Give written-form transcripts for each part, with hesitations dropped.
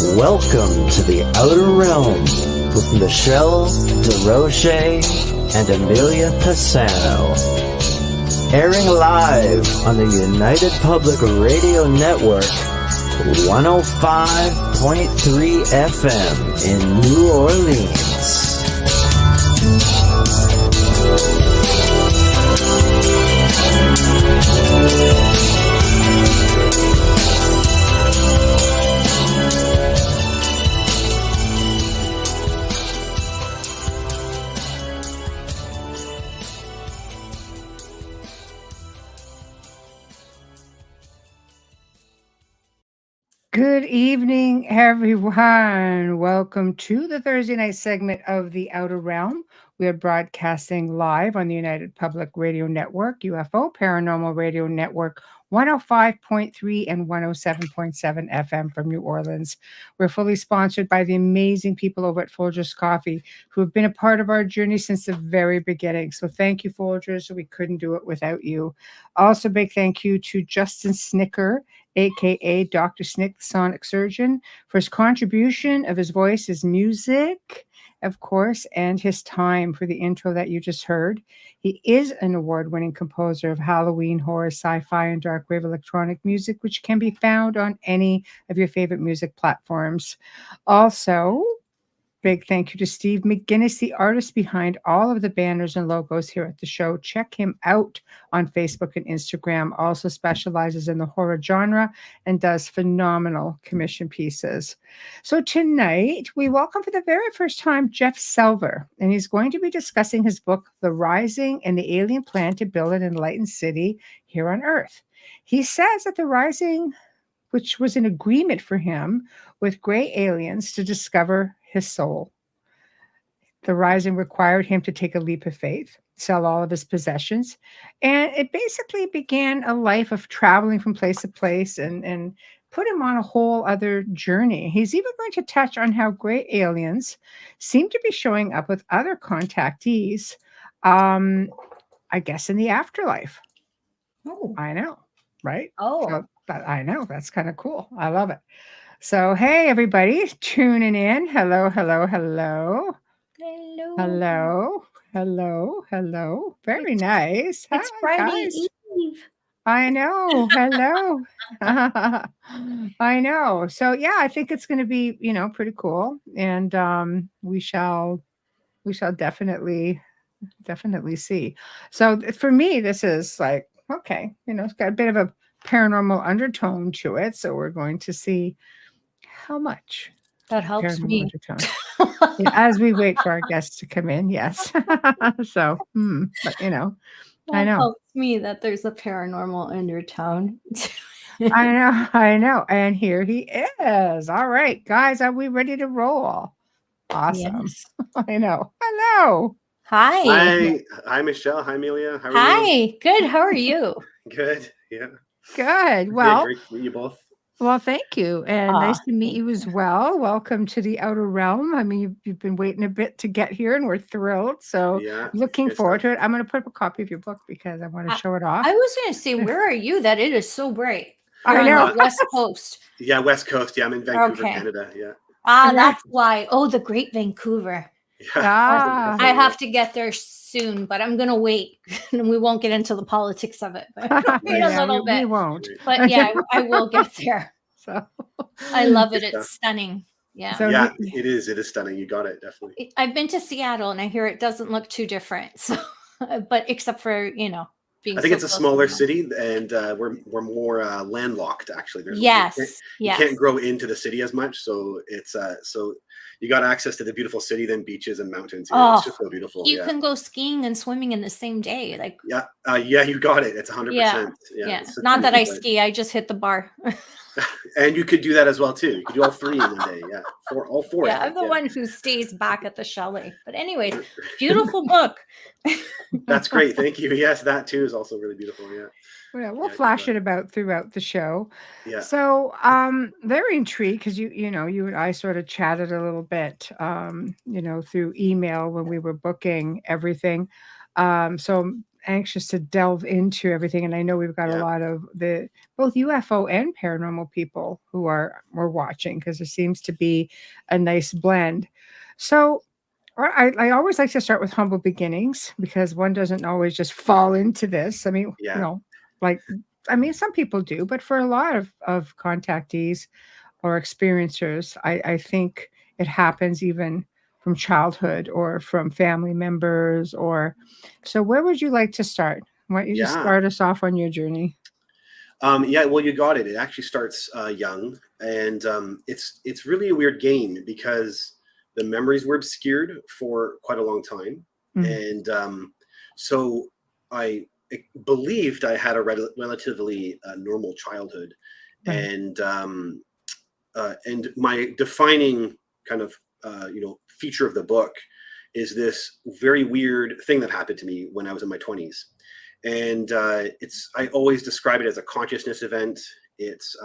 Welcome to the Outer Realm with Michelle Desrochers and Amelia Pisano. Airing live on the United Public Radio Network, 105.3 FM in New Orleans. Good evening, everyone. Welcome to the Thursday night segment of The Outer Realm. We are broadcasting live on the United Public Radio Network, UFO Paranormal Radio Network, 105.3 and 107.7 FM from New Orleans. We're fully sponsored by the amazing people over at Folgers Coffee who have been a part of our journey since the very beginning. So thank you, Folgers. We couldn't do it without you. Also, big thank you to Justin Snicker, aka Dr. Snick, the sonic surgeon, for his contribution of his voice, his music, of course, and his time for the intro that you just heard. He is an award-winning composer of Halloween, horror, sci-fi, and dark wave electronic music, which can be found on any of your favorite music platforms. Also, big thank you to Steve McGinnis, the artist behind all of the banners and logos here at the show. Check him out on Facebook and Instagram. Also specializes in the horror genre and does phenomenal commission pieces. So tonight, we welcome for the very first time Jeff Selver, and he's going to be discussing his book, The Rising and the Alien Plan to Build an Enlightened City Here on Earth. He says that the Rising, which was an agreement for him with gray aliens to discover his soul. The Rising required him to take a leap of faith, sell all of his possessions, and it basically began a life of traveling from place to place and put him on a whole other journey. He's even going to touch on how gray aliens seem to be showing up with other contactees, I guess in the afterlife. Oh, I know, right? Oh. So, but I know, that's kind of cool. I love it. So, hey, everybody, tuning in. Hello, hello, hello. Hello. Hello, hello, hello. Very nice. It's Hi, Friday guys. Eve. I know. Hello. I know. So, yeah, I think it's going to be, pretty cool. And we shall definitely see. So, for me, this is like, okay, it's got a bit of a paranormal undertone to it. So, we're going to see how much That helps paranormal me. undertone. Yeah, as we wait for our guests to come in, yes. So, but I know. Helps me that there's a paranormal undertone. I know. And here he is. All right, guys, are we ready to roll? Awesome. Yes. I know. Hello. Hi. Hi, Michelle. Hi, Amelia. How are you? Hi. Good. How are you? Good. Yeah. Good. Well, great to meet you both. Well, thank you. And nice to meet you as well. Welcome to the Outer Realm. I mean, you've been waiting a bit to get here and we're thrilled. So looking forward to it. I'm going to put up a copy of your book because I want to show it off. I was going to say, where are you that it is so bright? I know. On the West Coast. Yeah, West Coast. Yeah, I'm in Vancouver, Canada. Yeah. That's why. Oh, the Great Vancouver. Yeah. I have to get there soon, but I'm going to wait. And we won't get into the politics of it. But wait a little bit. We won't. But yeah, I will get there. So I love it. It's stunning. Yeah. So yeah, it is. It is stunning. You got it. Definitely. I've been to Seattle and I hear it doesn't look too different. So, but except for, being I think it's a smaller city and we're more landlocked actually. You can't grow into the city as much. So it's so you got access to the beautiful city, then beaches and mountains. It's just so beautiful. You can go skiing and swimming in the same day. Like you got it. It's 100%. Yeah. Not that I ski. I just hit the bar. And you could do that as well too. You could do all three in one day. Yeah, all four. Yeah, I'm the one who stays back at the chalet. But anyways, beautiful book. That's great. Thank you. Yes, that too is also really beautiful. Yeah. Yeah, we'll flash it about throughout the show. Yeah. So, very intrigued because you and I sort of chatted a little bit, through email when we were booking everything. So anxious to delve into everything, and I know we've got a lot of both UFO and paranormal people who are watching, because there seems to be a nice blend. So I always like to start with humble beginnings, because one doesn't always just fall into this. I mean, some people do, but for a lot of contactees or experiencers, I think it happens even from childhood or from family members. So where would you like to start? Why don't you just start us off on your journey? Well, you got it. It actually starts young, and it's really a weird game, because the memories were obscured for quite a long time. And so I believed I had a relatively normal childhood. And my defining kind of feature of the book is this very weird thing that happened to me when I was in my 20s. And I always describe it as a consciousness event. It's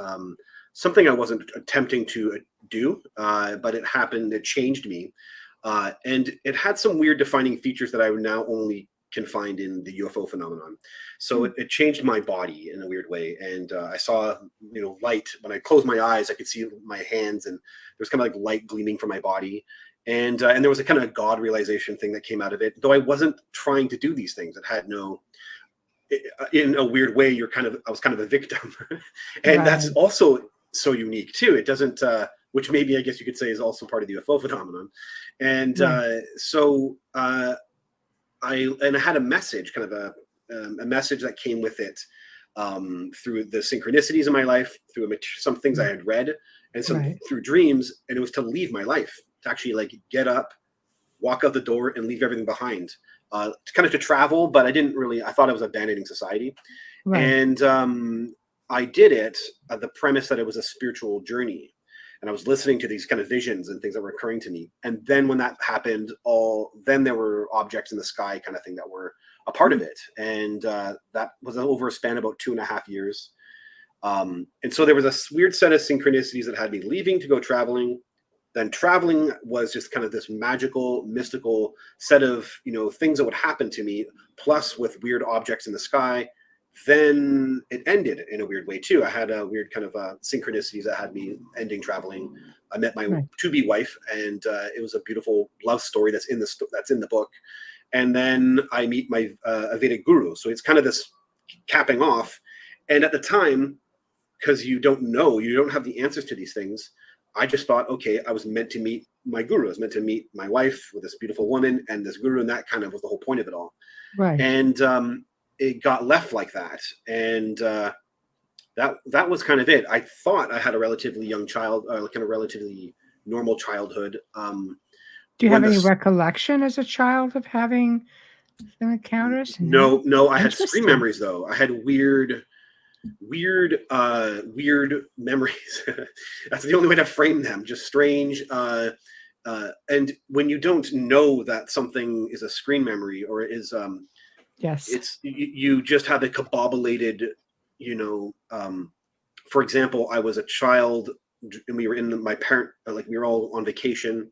something I wasn't attempting to do, but it happened. It changed me, and it had some weird defining features that I would now only can find in the UFO phenomenon. So it changed my body in a weird way, and I saw light. When I closed my eyes, I could see my hands, and there was kind of like light gleaming from my body. And there was a kind of God realization thing that came out of it. Though I wasn't trying to do these things, it had no. In a weird way, I was kind of a victim, and that's also so unique too. It doesn't, which maybe I guess you could say is also part of the UFO phenomenon. And so I had a message, kind of a message that came with it through the synchronicities in my life, through some things I had read, and some through dreams, and it was to leave my life, to actually like get up, walk out the door, and leave everything behind. Kind of to travel, but I thought I was abandoning society. And I did it, the premise that it was a spiritual journey. And I was listening to these kind of visions and things that were occurring to me. And then when that happened, then there were objects in the sky kind of thing that were a part of it. And that was over a span of about 2.5 years. And so there was a weird set of synchronicities that had me leaving to go traveling. Then traveling was just kind of this magical, mystical set of, things that would happen to me, plus with weird objects in the sky. Then it ended in a weird way too. I had a weird kind of synchronicities that had me ending traveling. I met my to-be wife, and it was a beautiful love story that's in the book. And then I meet my a Vedic guru. So it's kind of this capping off. And at the time, because you don't have the answers to these things, I just thought, okay, I was meant to meet my guru. I was meant to meet my wife with this beautiful woman and this guru, and that kind of was the whole point of it all. And it got left like that. And that was kind of it. I thought I had a relatively young child, kind of relatively normal childhood. Do you have any recollection as a child of having encounters? No, I had screen memories though. I had weird memories. That's the only way to frame them. Just strange. And when you don't know that something is a screen memory or is, it's you just have a cabobulated, for example, I was a child and we were in we were all on vacation,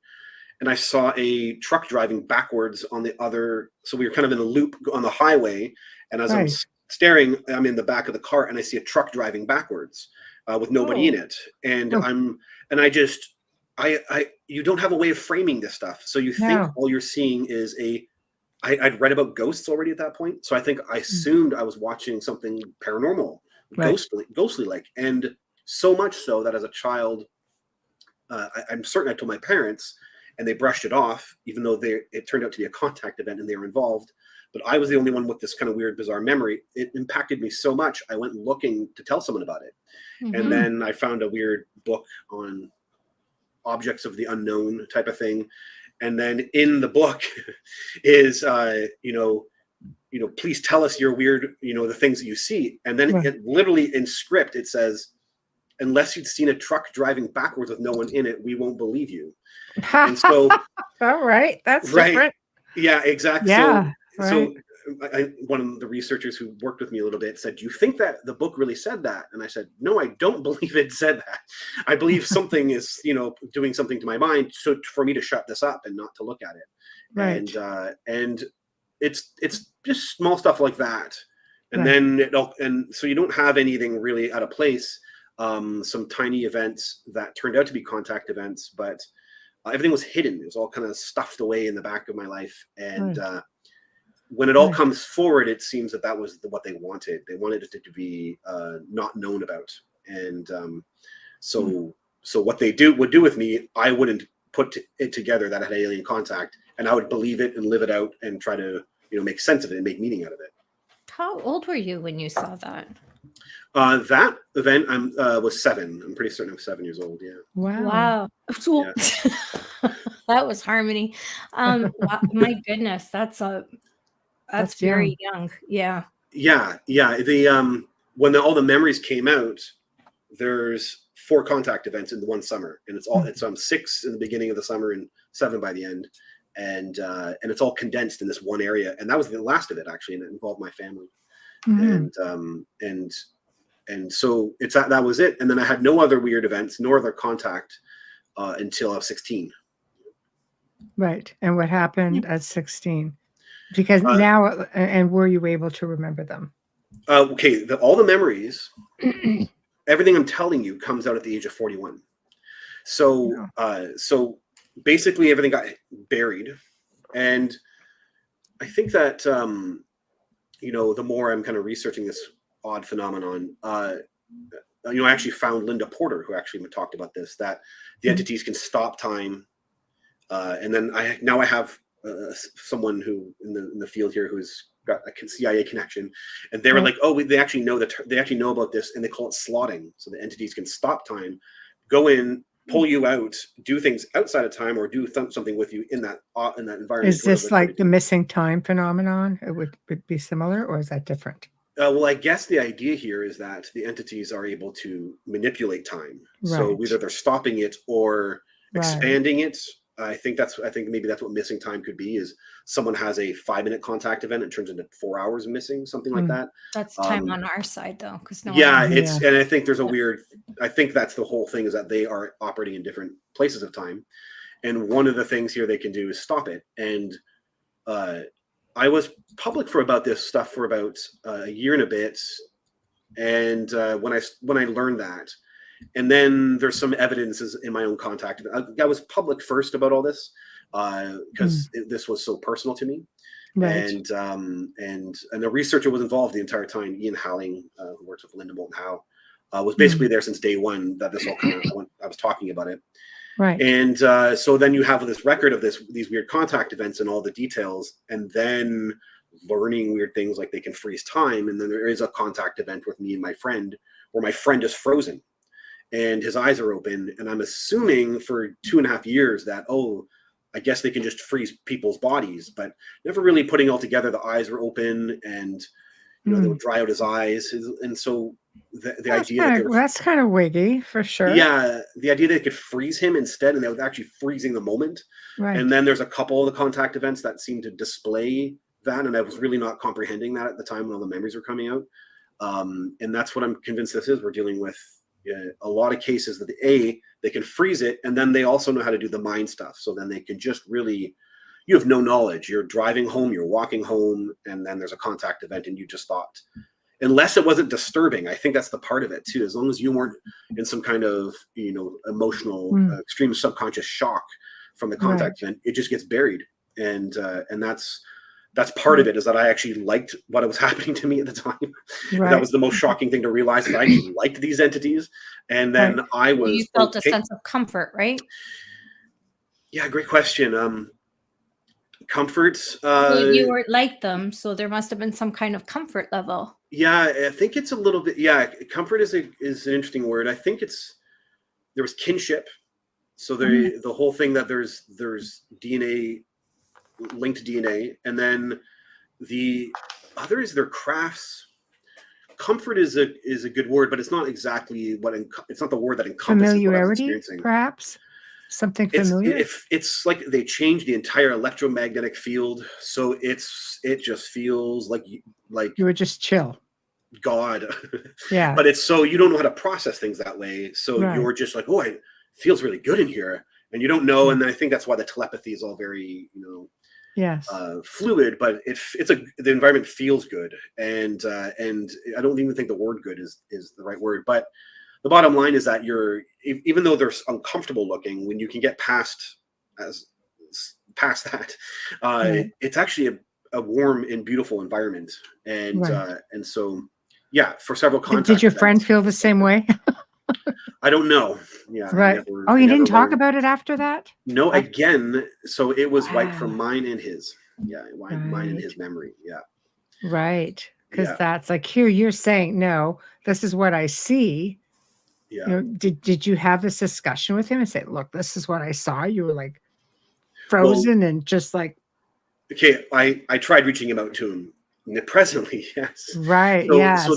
and I saw a truck driving backwards on the other. So we were kind of in a loop on the highway, and as I'm staring, I'm in the back of the car, and I see a truck driving backwards with nobody in it. And you don't have a way of framing this stuff. So you think all you're seeing is I'd read about ghosts already at that point. So I think I assumed I was watching something paranormal, ghostly like. And so much so that as a child, I'm certain I told my parents, and they brushed it off, even though it turned out to be a contact event and they were involved. But I was the only one with this kind of weird, bizarre memory. It impacted me so much, I went looking to tell someone about it. And then I found a weird book on objects of the unknown type of thing. And then in the book is, please tell us your weird, the things that you see. And then it literally in script, it says, unless you'd seen a truck driving backwards with no one in it, we won't believe you. And so, all right, that's different. Yeah, exactly. Yeah, so one of the researchers who worked with me a little bit said, do you think that the book really said that? And I said, no, I don't believe it said that. I believe something is, doing something to my mind for me to shut this up and not to look at it. And it's just small stuff like that. And then so you don't have anything really out of place. Some tiny events that turned out to be contact events, but everything was hidden. It was all kind of stuffed away in the back of my life. And when it all comes forward, it seems that was what they wanted. They wanted it to be not known about. And so what they would do with me, I wouldn't put it together that I had alien contact, and I would believe it and live it out and try to make sense of it and make meaning out of it. How old were you when you saw that? That event, I was 7. I'm pretty certain I'm 7 years old. Yeah. Wow. Yeah. That was Harmony. My goodness, that's very young. Yeah. Yeah. When all the memories came out, there's 4 contact events in the one summer, and it's 6 in the beginning of the summer and 7 by the end, and it's all condensed in this one area, and that was the last of it actually, and it involved my family, and so that was it, and then I had no other weird events, nor other contact until I was 16. Right, and what happened at 16? Because now, and were you able to remember them? Okay, all the memories. Everything I'm telling you comes out at the age of 41. So, so basically everything got buried. And I think that, the more I'm kind of researching this odd phenomenon, I actually found Linda Porter, who actually talked about this, that the entities can stop time. And then I have someone who in the field here who's got a CIA connection, and they were like, oh, they actually know about this, and they call it slotting. So the entities can stop time, go in, pull you out, do things outside of time, or do something with you in that environment. Is this like the missing time phenomenon? It would be similar, or is that different? Well, I guess the idea here is that the entities are able to manipulate time. Right. So either they're stopping it or expanding it. I think maybe that's what missing time could be, is someone has a 5-minute contact event, it turns into 4 hours missing, something like that. That's time on our side though, because and I think there's I think that's the whole thing, is that they are operating in different places of time, and one of the things here they can do is stop it. And I was public about this stuff for about a year and a bit, and when I learned that. And then there's some evidences in my own contact. I was public first about all this because this was so personal to me. Right. And a researcher was involved the entire time. Ian Halling, who works with Linda Moulton Howe, was basically there since day one that this all kind of I was talking about it. Right. And so then you have this record of these weird contact events and all the details, and then learning weird things like they can freeze time. And then there is a contact event with me and my friend where my friend is frozen and his eyes are open, and I'm assuming for 2.5 years that, I guess they can just freeze people's bodies, but never really putting all together. The eyes were open, and they would dry out his eyes, and so the idea that's kind of wiggy for sure. Yeah, the idea that they could freeze him instead, and they were actually freezing the moment. Right. And then there's a couple of the contact events that seem to display that, and I was really not comprehending that at the time when all the memories were coming out. And that's what I'm convinced this is. We're dealing with a lot of cases that they can freeze it, and then they also know how to do the mind stuff. So then they can just really, you have no knowledge. You're driving home, you're walking home, and then there's a contact event, and you just thought, unless it wasn't disturbing. I think that's the part of it too. As long as you weren't in some kind of emotional, extreme subconscious shock from the contact event, it just gets buried, and that's part of it, is that I actually liked what was happening to me at the time. Right. That was the most shocking thing to realize, that I actually liked these entities. And then you felt a sense of comfort, right? Yeah, great question. Comfort. You were like them, so there must have been some kind of comfort level. Yeah, I think it's a little bit. Yeah, comfort is an interesting word. I think there was kinship. So the whole thing that there's DNA. Linked DNA, and then the other is their crafts. Comfort is a good word, but it's not exactly it's not the word that encompasses familiarity. Perhaps something familiar. It's like they changed the entire electromagnetic field, so it just feels like you were just chill. God, yeah. But it's so you don't know how to process things that way, so you're just like, it feels really good in here, and you don't know. And I think that's why the telepathy is all very Yes. Fluid, but the environment feels good, and I don't even think the word "good" is the right word. But the bottom line is that even though they're uncomfortable looking, when you can get past that, Right. it's actually a warm and beautiful environment, and Right. and so yeah, for several contact Did your events. friend feel the same way? I don't know. Yeah, Right. Oh, you didn't talk about it after that? No, again. So it was wiped from Wow. mine and his. Yeah, mine and Right. his memory. Yeah. Right. Because Yeah. that's like, here you're saying, no, this is what I see. Yeah. You know, did you have this discussion with him and say, look, this is what I saw? You were like frozen and just like, Okay, I tried reaching him out to him presently, yes. right. So Yes.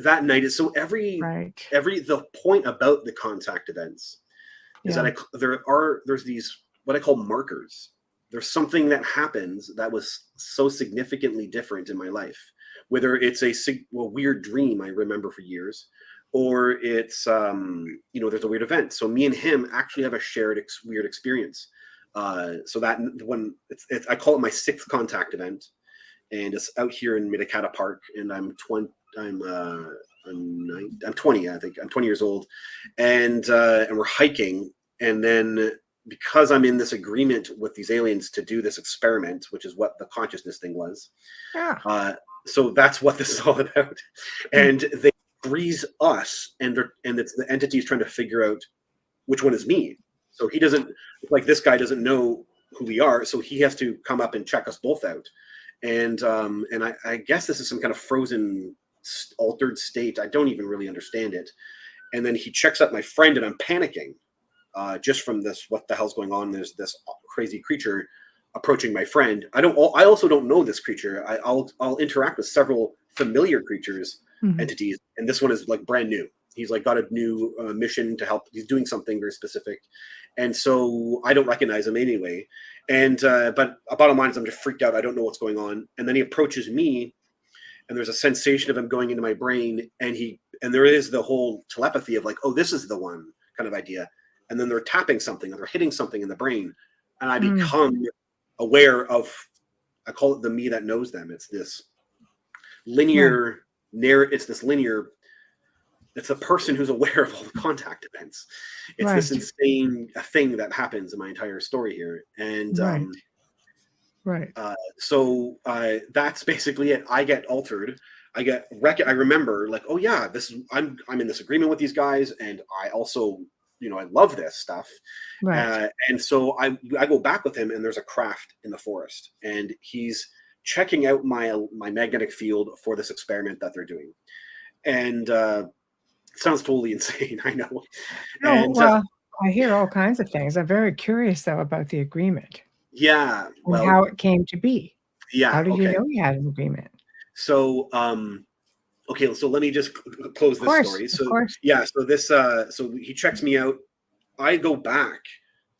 that night is so Right. the point about the contact events is Yeah. that there's these what I call markers. There's something that happens that was so significantly different in my life, whether it's a weird dream I remember for years, or it's there's a weird event. So me and him actually have a shared weird experience. So that when I call it my 6th contact event, and it's out here in Mitakata Park, and I'm 20. I'm 20. I think I'm 20 years old, and we're hiking, and then because I'm in this agreement with these aliens to do this experiment, which is what the consciousness thing was. Yeah. So that's what this is all about, and they freeze us, and it's the entities trying to figure out which one is me. So he doesn't, like, this guy doesn't know who we are, so he has to come up and check us both out. And I guess this is some kind of frozen, altered state. I don't even really understand it. And then he checks out my friend, and I'm panicking just from this. What the hell's going on? There's this crazy creature approaching my friend. I also don't know this creature. I'll interact with several familiar creatures, entities, and this one is like brand new. He's like got a new mission to help. He's doing something very specific, and so I don't recognize him anyway. And but bottom line is I'm just freaked out. I don't know what's going on. And then he approaches me, and there's a sensation of him going into my brain, and there is the whole telepathy of like, oh, this is the one kind of idea. And then they're tapping something, or they're hitting something in the brain, and I become aware of. I call it the me that knows them. It's this linear It's this linear. It's a person who's aware of all the contact events. It's this insane thing that happens in my entire story here. And so that's basically it. I get altered. I remember like, oh yeah, I'm in this agreement with these guys, and I also, I love this stuff. And so I go back with him, and there's a craft in the forest, and he's checking out my magnetic field for this experiment that they're doing. And sounds totally insane, I know. Well, I hear all kinds of things. I'm very curious, though, about the agreement. Yeah. Well, how it came to be. Yeah. How did you know you had an agreement? So, okay, so let me just close this story. So, yeah, so he checks me out. I go back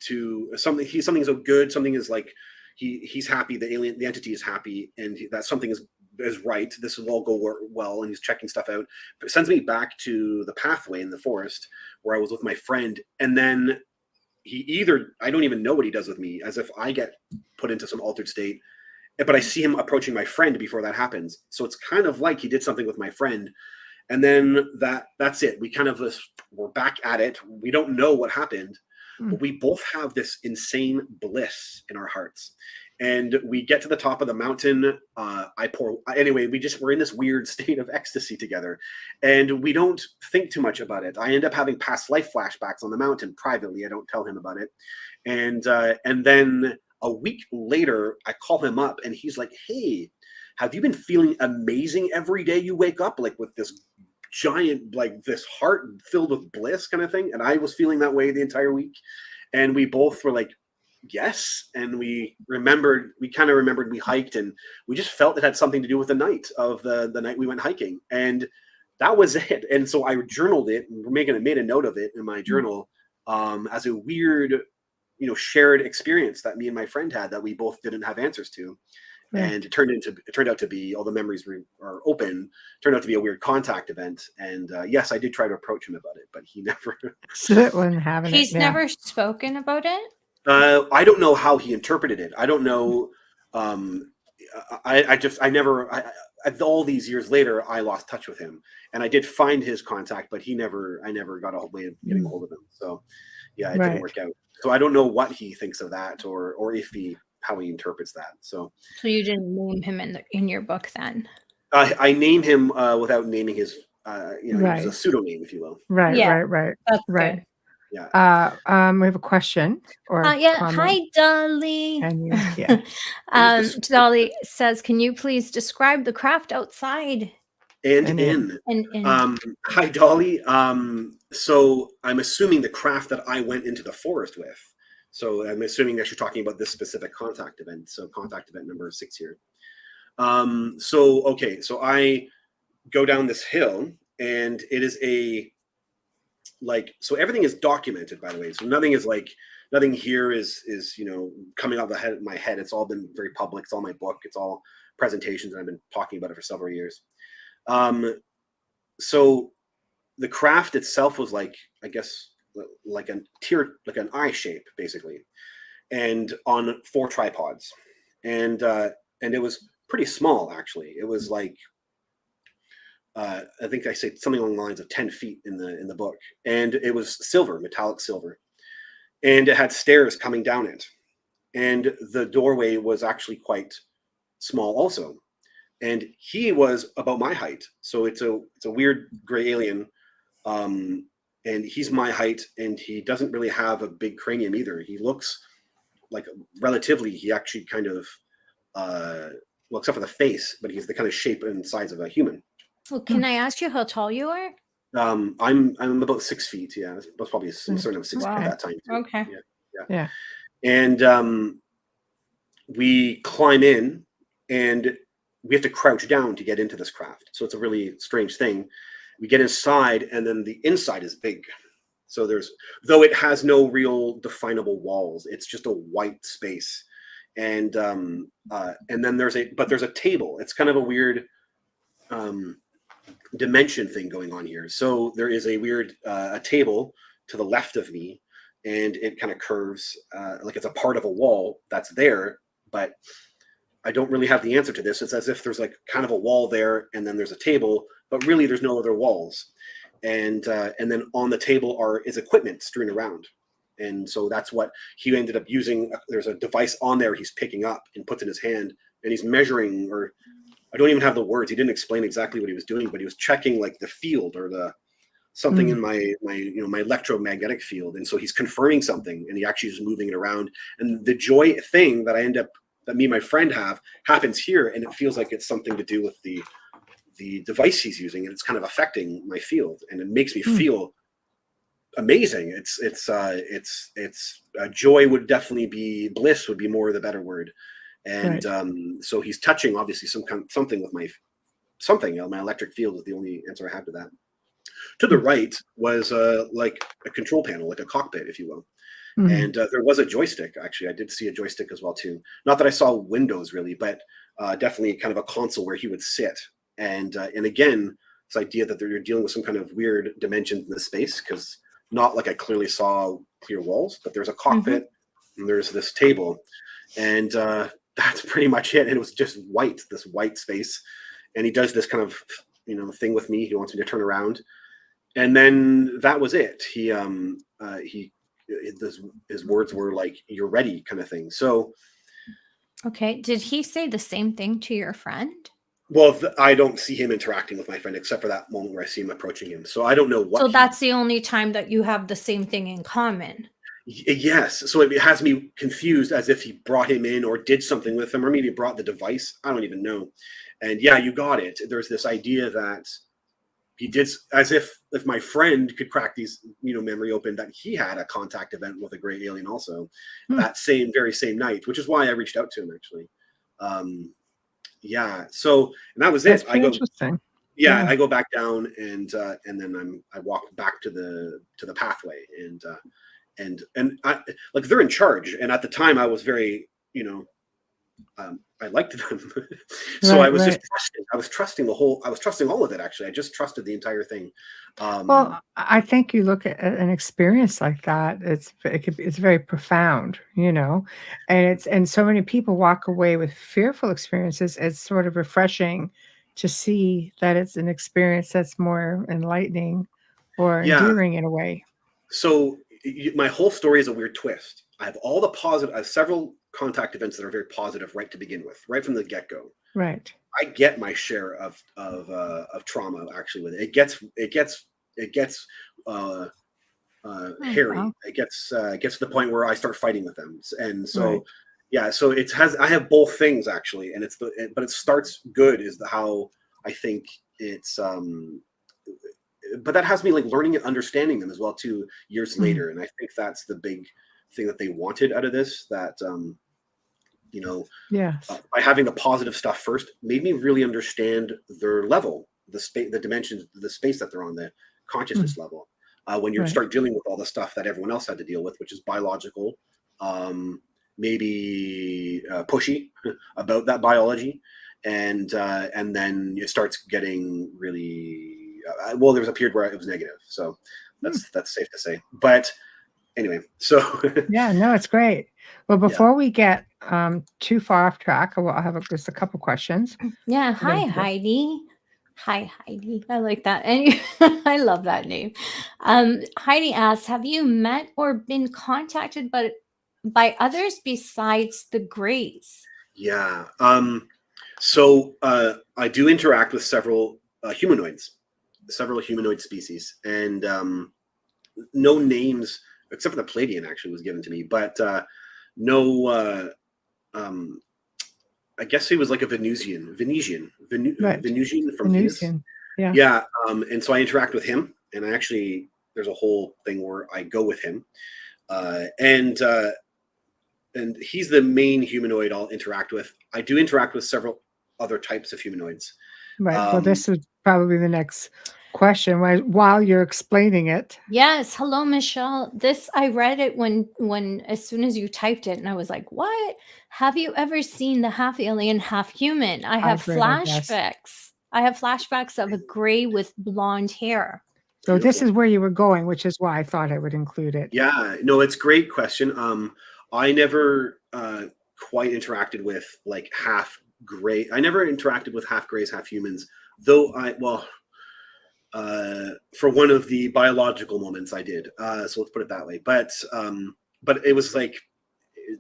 to something's so good. Something is like, he's happy. The entity is happy, and that something is right. This will all go well, and he's checking stuff out. But it sends me back to the pathway in the forest where I was with my friend, and then I don't even know what he does with me, as if I get put into some altered state, but I see him approaching my friend before that happens. So it's kind of like he did something with my friend, and then that's it. We kind of we're back at it. We don't know what happened, but we both have this insane bliss in our hearts. And we get to the top of the mountain. Anyway, we're in this weird state of ecstasy together, and we don't think too much about it. I end up having past life flashbacks on the mountain privately. I don't tell him about it. And then a week later, I call him up, and he's like, "Hey, have you been feeling amazing every day you wake up, like with this giant, like this heart filled with bliss kind of thing?" And I was feeling that way the entire week. And we both were like, yes. And we kind of remembered we hiked, and we just felt it had something to do with the night the night we went hiking. And that was it. And so I journaled it, and made a note of it in my journal as a weird, shared experience that me and my friend had that we both didn't have answers to. And it turned out to be, all the memories are open, turned out to be a weird contact event. And yes, I did try to approach him about it, but he never. He's never spoken about it? I don't know how he interpreted it. I don't know. all these years later, I lost touch with him, and I did find his contact, but I never got a way of getting a hold of him. So yeah, it didn't work out. So I don't know what he thinks of that, or how he interprets that. So you didn't name him in your book then? I name him without naming his, he was a pseudonym, if you will. Right. That's right. good. Yeah. We have a question or yeah. comment. Hi, Dolly. And you, yeah. Dolly says, "Can you please describe the craft outside and in?" Hi, Dolly. So I'm assuming the craft that I went into the forest with. So I'm assuming that you're talking about this specific contact event. So contact event number 6 here. So I go down this hill, and it is so everything is documented, by the way. So nothing here is coming out of my head. It's all been very public. It's all my book. It's all presentations, and I've been talking about it for several years. So the craft itself was like an eye shape, basically, and on 4 tripods, and it was pretty small, actually. It was like, I think I say something along the lines of 10 feet in the book, and it was silver, metallic silver, and it had stairs coming down it, and the doorway was actually quite small also, and he was about my height. So it's a weird gray alien, and he's my height, and he doesn't really have a big cranium either. He looks like, relatively, he actually kind of well, except for the face, but he's the kind of shape and size of a human. Well, can I ask you how tall you are? I'm about 6 feet. Yeah, that's probably some sort of 6 feet at that time too. Okay. Yeah. And we climb in, and we have to crouch down to get into this craft. So it's a really strange thing. We get inside, and then the inside is big. So though it has no real definable walls, it's just a white space. And then there's a table. It's kind of a weird dimension thing going on here. So there is a weird a table to the left of me, and it kind of curves like it's a part of a wall that's there, but I don't really have the answer to this. It's as if there's like kind of a wall there, and then there's a table, but really there's no other walls. And then on the table is equipment strewn around. And so that's what he ended up using. There's a device on there he's picking up and puts in his hand, and he's measuring, or I don't even have the words. He didn't explain exactly what he was doing, but he was checking like the field or something in my electromagnetic field. And so he's confirming something, and he actually is moving it around. And the joy thing that that me and my friend have happens here, and it feels like it's something to do with the device he's using, and it's kind of affecting my field, and it makes me feel amazing. It's joy would definitely be, bliss would be more the better word. And so he's touching obviously something with my electric field is the only answer I have to that. To the right was like a control panel, like a cockpit, if you will. And there was a joystick. Actually, I did see a joystick as well too. Not that I saw windows really, but definitely kind of a console where he would sit. And again, this idea that you're dealing with some kind of weird dimensions in the space, because not like I clearly saw clear walls, but there's a cockpit and there's this table, and that's pretty much it. And it was just this white space. And he does this kind of thing with me. He wants me to turn around, and then that was it. His words were like, "You're ready," kind of thing. So, okay, did he say the same thing to your friend? Well, I don't see him interacting with my friend except for that moment where I see him approaching him. So I don't know what. So that's the only time that you have the same thing in common. Yes. So it has me confused, as if he brought him in or did something with him, or maybe brought the device. I don't even know. And yeah, you got it. There's this idea that he did, as if my friend could crack these, memory open, that he had a contact event with a gray alien also that very same night, which is why I reached out to him actually. Yeah. So, and that was it. Interesting. Yeah, I go back down, and then I walk back to the pathway, and I, like, they're in charge. And at the time I was very, I liked them. So Right, I was right. just trusting. I was trusting all of it, actually. I just trusted the entire thing. Well, I think you look at an experience like that, it's very profound, you know, and so many people walk away with fearful experiences. It's sort of refreshing to see that it's an experience that's more enlightening or Yeah. endearing in a way. So my whole story is a weird twist. I have all the positive. I have several contact events that are very positive right to begin with, right from the get go. Right. I get my share of trauma actually with it. It gets uh, hairy. Wow. It gets to the point where I start fighting with them, and so Right. yeah. So I have both things actually, and but it starts good is how I think it's but that has me like learning and understanding them as well too years Mm. later, and I think that's the big thing that they wanted out of this. That you know, Yes. by having the positive stuff first made me really understand their level, the space, the dimensions, the space that they're on, the consciousness level. When you Right. start dealing with all the stuff that everyone else had to deal with, which is biological, maybe pushy about that biology, and then it starts getting really well. There was a period where it was negative, so that's safe to say. But anyway, so Yeah, no, it's great. Well, yeah. before we get too far off track, I'll have just a couple questions. Yeah. And then- Hi, Heidi. Hi, Heidi. I like that. And I love that name. Heidi asks, have you met or been contacted by others besides the Greys? Yeah. So I do interact with several humanoids, several humanoid species, and no names except for the Palladian actually was given to me, but no. I guess he was like a Venusian Right. Venusian from Venus. Venusian. Yeah. Yeah. And so I interact with him, and I actually there's a whole thing where I go with him, and he's the main humanoid I'll interact with. I do interact with several other types of humanoids. Right. Well, this is probably the next question while you're explaining it. Yes. Hello, Michelle. I read it when as soon as you typed it, and I was like, what? Have you ever seen the half alien, half human? I have Hybrid, I guess. flashbacks. I have flashbacks of a gray with blonde hair. So this Beautiful. is where you were going, which is why I thought I would include it. Yeah, no, it's a great question. I never quite interacted with like half gray. I never interacted with half grays, half humans, though for one of the biological moments I did. So let's put it that way. But it was like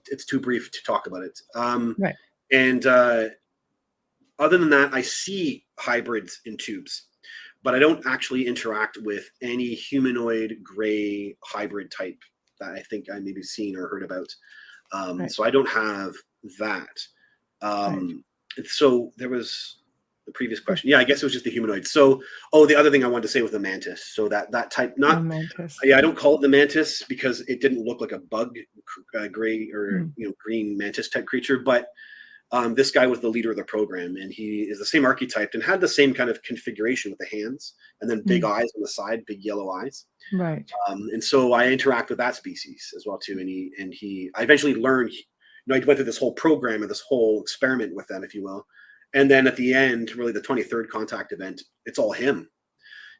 it's too brief to talk about it. Right. And other than that, I see hybrids in tubes, but I don't actually interact with any humanoid gray hybrid type that I think I maybe seen or heard about. Right. So I don't have that. Right. So there was the previous question. Yeah, I guess it was just the humanoid. So, the other thing I wanted to say was the mantis. So that type, The not mantis. yeah, I don't call it the mantis because it didn't look like a bug, gray or green mantis type creature. But this guy was the leader of the program, and he is the same archetype and had the same kind of configuration with the hands and then big eyes on the side, big yellow eyes. Right. And so I interact with that species as well too. And I eventually learned, I went through this whole program and this whole experiment with them, if you will. And then at the end, really the 23rd contact event, it's all him.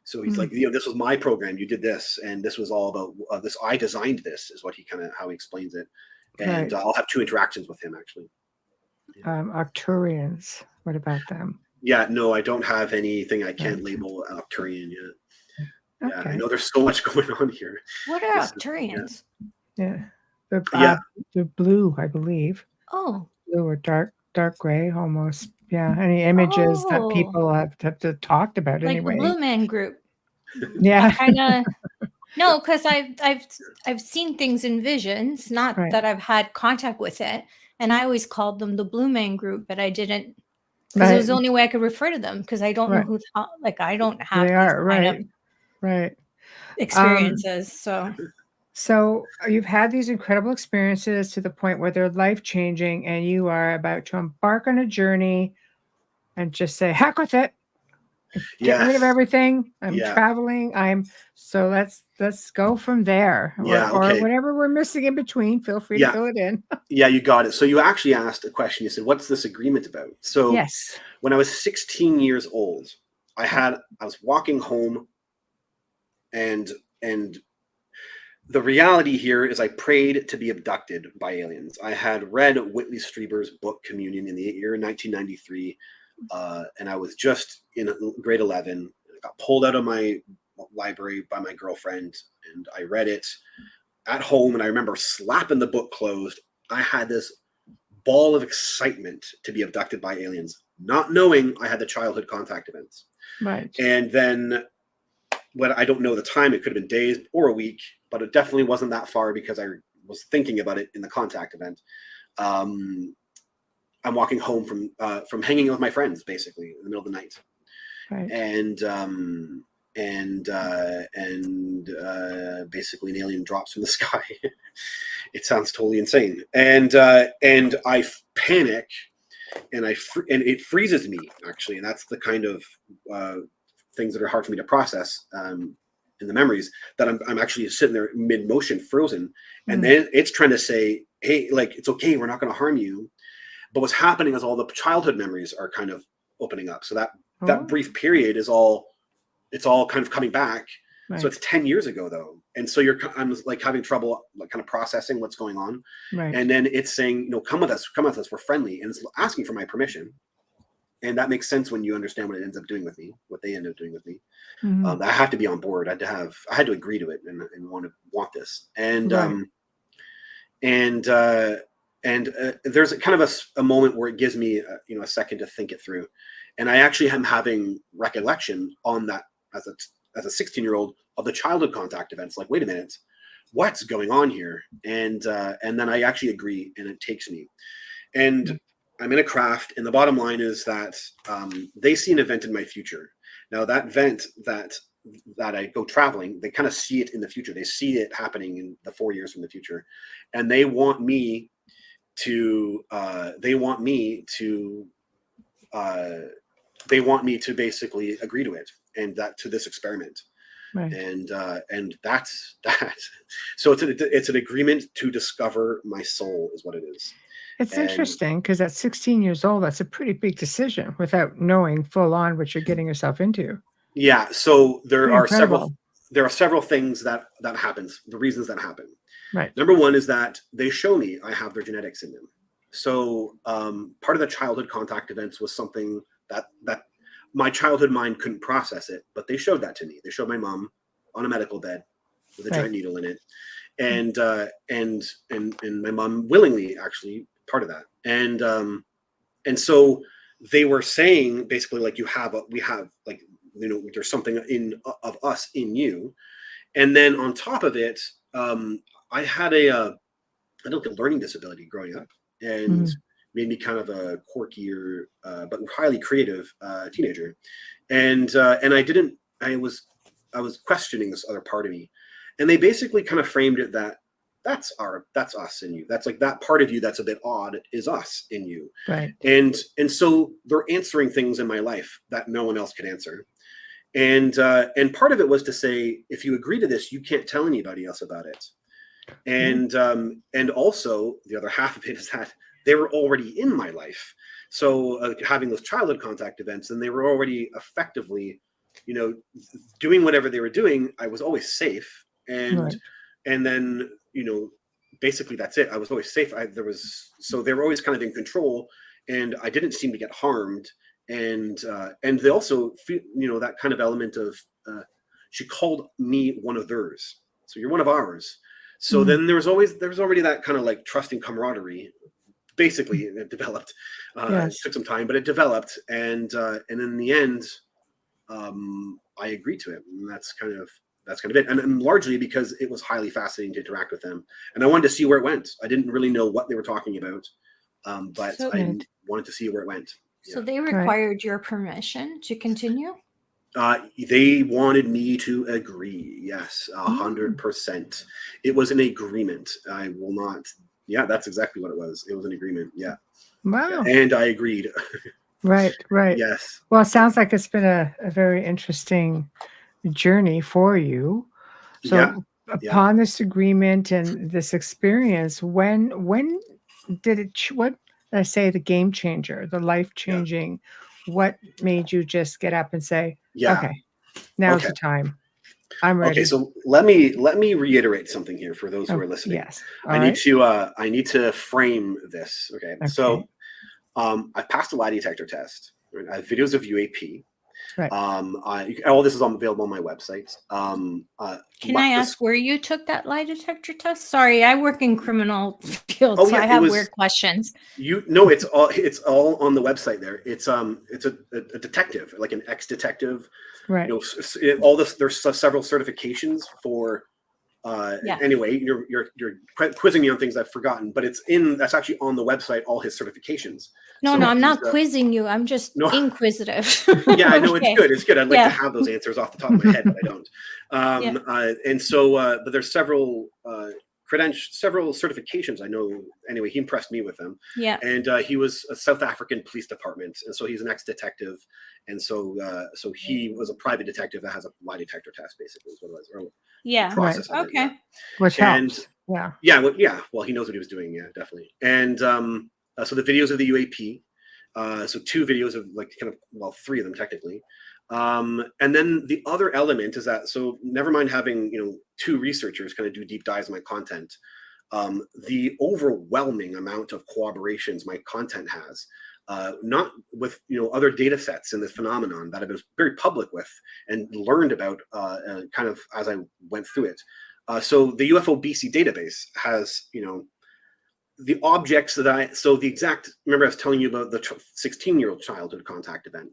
So he's like, this was my program. You did this, and this was all about this. I designed this, is what how he explains it. And I'll have 2 interactions with him actually. Arcturians. What about them? Yeah, no, I don't have anything I can't label Arcturian yet. Okay. Yeah, I know there's so much going on here. What are Arcturians? Yeah. They're blue, I believe. Oh. Blue or dark gray almost. Yeah. Any images that people have talked about like anyway. The Blue Man Group. Yeah. Kind of. No, because I've seen things in visions, not that I've had contact with it, and I always called them the Blue Man Group, but I didn't, because it was the only way I could refer to them, because I don't know who, I don't have they are kind of experiences. So you've had these incredible experiences to the point where they're life-changing, and you are about to embark on a journey and just say, heck with it. getting rid of everything. I'm traveling. So let's go from there. Or whatever we're missing in between. Feel free to fill it in. Yeah, you got it. So you actually asked a question. You said, what's this agreement about? So when I was 16 years old, I was walking home, and the reality here is I prayed to be abducted by aliens. I had read Whitley Strieber's book Communion in the year 1993, and I was just in grade 11. I got pulled out of my library by my girlfriend, and I read it at home, and I remember slapping the book closed. I had this ball of excitement to be abducted by aliens, not knowing I had the childhood contact events. Right. And then, when I don't know the time, it could have been days or a week, but it definitely wasn't that far because I was thinking about it in the contact event. I'm walking home from hanging out with my friends, basically in the middle of the night, right. and basically an alien drops from the sky. It sounds totally insane, and I panic, and it freezes me, actually, and that's the kind of things that are hard for me to process in the memories, that I'm actually sitting there mid motion, frozen, and then it's trying to say, hey, like, it's okay, we're not going to harm you. But what's happening is all the childhood memories are kind of opening up. So that brief period it's all kind of coming back. Right. So it's 10 years ago though. And so I'm like having trouble like kind of processing what's going on. Right. And then it's saying, come with us, we're friendly. And it's asking for my permission. And that makes sense when you understand what it ends up doing with me, what they end up doing with me. I have to be on board. I had to agree to it and want this. And, right. There's a kind of a moment where it gives me a second to think it through, and I actually am having recollection on that as a 16-year-old of the childhood contact events. Like, wait a minute, what's going on here? And then I actually agree, and it takes me, and I'm in a craft. And the bottom line is that they see an event in my future. Now that event that I go traveling, they kind of see it in the future. They see it happening in the 4 years from the future, and they want me to basically agree to it, and that to this experiment. Right. And that's that. So it's an agreement to discover my soul is what it is. It's interesting because at 16 years old, that's a pretty big decision without knowing full on what you're getting yourself into. Yeah. So there are several things that happens, the reasons that happen. Right. Number one is that they show me I have their genetics in them. So part of the childhood contact events was something that my childhood mind couldn't process it, but they showed that to me. They showed my mom on a medical bed with a giant needle in it, and my mom willingly actually part of that, and so they were saying basically like we have like there's something of us in you, and then on top of it, I had a learning disability growing up, and made me kind of a quirkier but highly creative teenager, and I was questioning this other part of me, and they basically kind of framed it that that's us in you. That's like that part of you that's a bit odd is us in you. Right. And so they're answering things in my life that no one else could answer. And part of it was to say, if you agree to this, you can't tell anybody else about it. And also the other half of it is that they were already in my life. So having those childhood contact events, and they were already effectively, doing whatever they were doing. I was always safe. And then, basically that's it. I was always safe. So they were always kind of in control, and I didn't seem to get harmed. And they also, that kind of element of, she called me one of theirs. So you're one of ours. So then there was already that kind of like trusting camaraderie. Basically, it developed. It took some time, but it developed. And in the end, I agreed to it. And that's kind of it. And largely because it was highly fascinating to interact with them. And I wanted to see where it went. I didn't really know what they were talking about, but I wanted to see where it went. So they required your permission to continue? They wanted me to agree. Yes, 100%. It was an agreement. I will not. Yeah, that's exactly what it was. It was an agreement. Yeah. Wow. And I agreed. Right. Yes. Well, it sounds like it's been a very interesting journey for you. So upon this agreement and this experience, when did it, what did I say, the game changer, the life changing, what made you just get up and say, okay, now's the time. I'm ready. Okay, so let me reiterate something here for those who are listening. Yes. I need to frame this. Okay. So I've passed a lie detector test. Right? I have videos of UAP. Right. All this is available on my website. Can I ask where you took that lie detector test? Sorry, I work in criminal field, so I have weird questions. It's all on the website there. It's a detective, like an ex-detective. Right. All this. There's several certifications for. Anyway, you're quizzing me on things I've forgotten, but that's actually on the website, all his certifications. No, I'm not quizzing you. I'm just inquisitive. Yeah, I know. It's good. It's good. I'd like to have those answers off the top of my head, but I don't. And so, but there's several several certifications I know. Anyway, he impressed me with them. Yeah. And he was a South African police department, and so he's an ex-detective, and so he was a private detective that has a lie detector test, basically, is what it was. Process of okay. Which helps. Well, he knows what he was doing. Yeah, definitely. And so the videos of the UAP, so 2 videos of three of them technically. And then the other element is that, so never mind having 2 researchers kind of do deep dives in my content, the overwhelming amount of corroborations my content has, not with other data sets in this phenomenon that I've been very public with and learned about kind of as I went through it. So the UFO BC database has the objects remember I was telling you about the 16-year-old childhood contact event.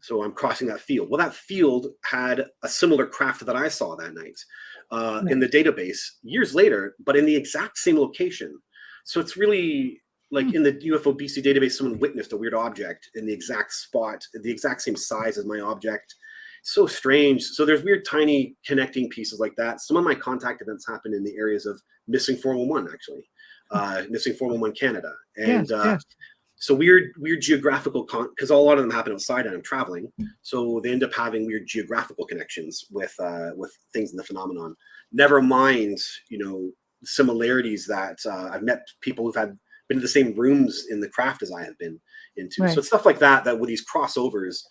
So I'm crossing that field. Well, that field had a similar craft that I saw that night in the database years later, but in the exact same location. So it's really like in the UFO BC database, someone witnessed a weird object in the exact spot, the exact same size as my object. So strange. So there's weird tiny connecting pieces like that. Some of my contact events happen in the areas of missing 411, actually. Missing 411 Canada, and so weird geographical because a lot of them happen outside and I'm traveling, so they end up having weird geographical connections with things in the phenomenon. Never mind, similarities that I've met people who've been in the same rooms in the craft as I have been into. Right. So it's stuff like that with these crossovers.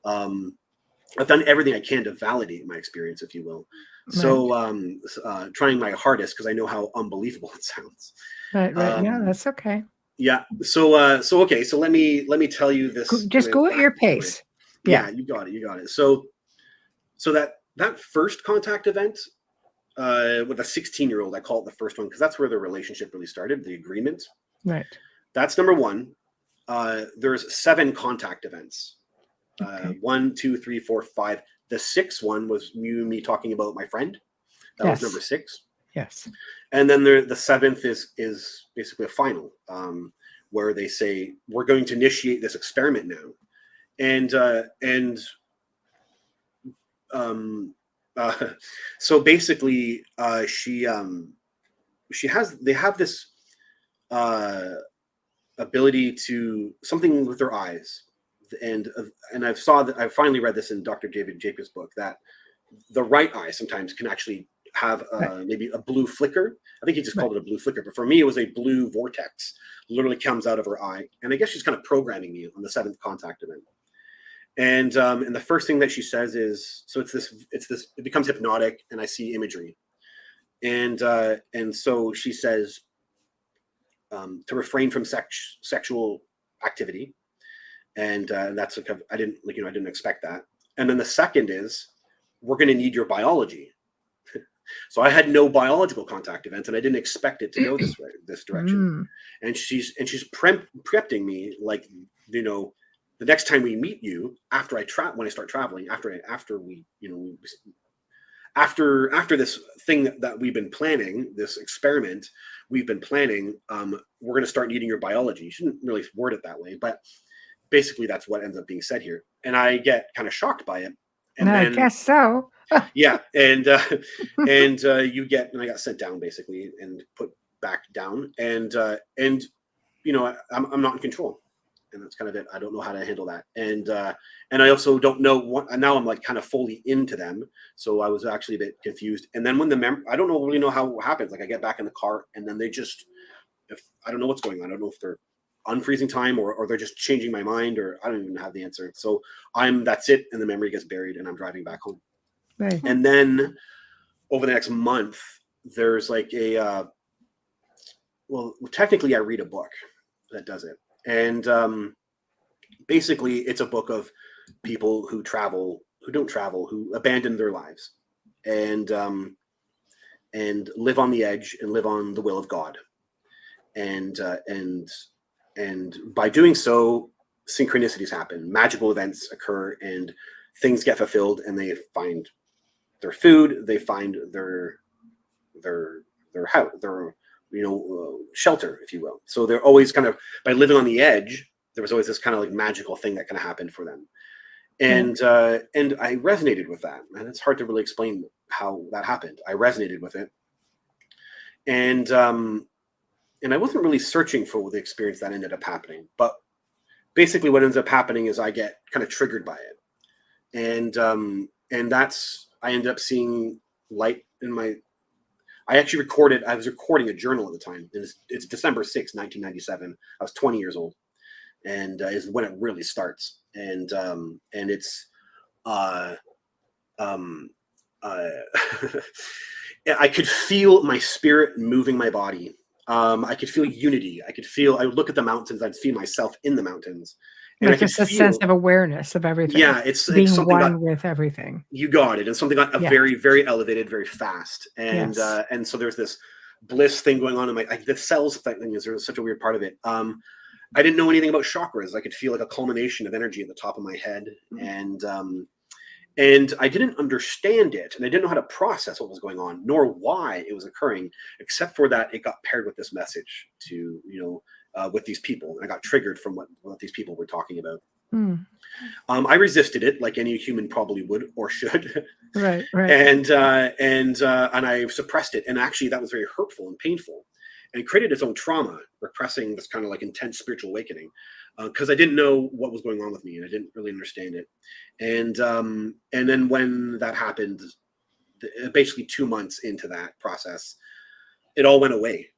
I've done everything I can to validate my experience, if you will. Right. So trying my hardest because I know how unbelievable it sounds. Right. Yeah, that's okay. Yeah. So okay. So let me tell you this. Just go at your pace. Yeah, you got it. So that first contact event with a 16-year-old, I call it the first one because that's where the relationship really started, the agreement. Right. That's number 1. There's 7 contact events. 1, 2, 3, 4, 5. The 6th one was me talking about my friend. That was number 6. Yes. And then the 7th is basically a final, where they say we're going to initiate this experiment now, so basically they have this ability to something with their eyes, and I finally read this in Dr. David Jacobs' book that the right eye sometimes can actually have maybe a blue flicker. I think he just called it a blue flicker, but for me it was a blue vortex literally comes out of her eye, and I guess she's kind of programming me on the 7th contact event. And the first thing that she says is, so it becomes hypnotic, and I see imagery, and so she says to refrain from sexual activity, and that's I didn't expect that. And then the second is, we're going to need your biology. So I had no biological contact events, and I didn't expect it to go this direction. And she's prepping me like, the next time we meet you, when I start traveling, after this thing that we've been planning, this experiment we've been planning, we're going to start needing your biology. You shouldn't really word it that way, but basically that's what ends up being said here. And I get kind of shocked by it. And I guess so. Yeah, and I got sent down basically and put back down, and I'm not in control. and that's kind of it. I don't know how to handle that. And I also don't know what, now I'm like kind of fully into them. So I was actually a bit confused. And then when I don't really know how it happens. Like I get back in the car and then they just, I don't know what's going on. I don't know if they're unfreezing time or they're just changing my mind, or I don't even have the answer. So that's it. And the memory gets buried and I'm driving back home. Right. And then over the next month, there's like well, technically I read a book that does it. And basically it's a book of people who don't travel, who abandon their lives and live on the edge and live on the will of God. And by doing so, synchronicities happen, magical events occur, and things get fulfilled, and they find their food, they find their house, their shelter, if you will. So they're always kind of, by living on the edge, there was always this kind of like magical thing that kind of happened for them. And I resonated with that, and it's hard to really explain how that happened. I resonated with it, and I wasn't really searching for the experience that ended up happening, but basically what ends up happening is I get kind of triggered by it, and I ended up seeing light in my. I was recording a journal at the time. It's December 6, 1997. I was 20 years old, and is when it really starts. And it's I could feel my spirit moving my body. I could feel unity. I would look at the mountains. I'd feel myself in the mountains. And like just a sense of awareness of everything. Yeah, it's being something one with everything. You got it. And something got very, very elevated, very fast. And so there's this bliss thing going on in the cells thing is there's such a weird part of it. I didn't know anything about chakras. I could feel like a culmination of energy at the top of my head. And I didn't understand it, and I didn't know how to process what was going on, nor why it was occurring, except for that it got paired with this message to, with these people. And I got triggered from what these people were talking about. I resisted it like any human probably would or should. Right. And I suppressed it. And actually that was very hurtful and painful, and it created its own trauma, repressing this kind of like intense spiritual awakening. Because I didn't know what was going on with me, and I didn't really understand it. And then when that happened, basically 2 months into that process, it all went away.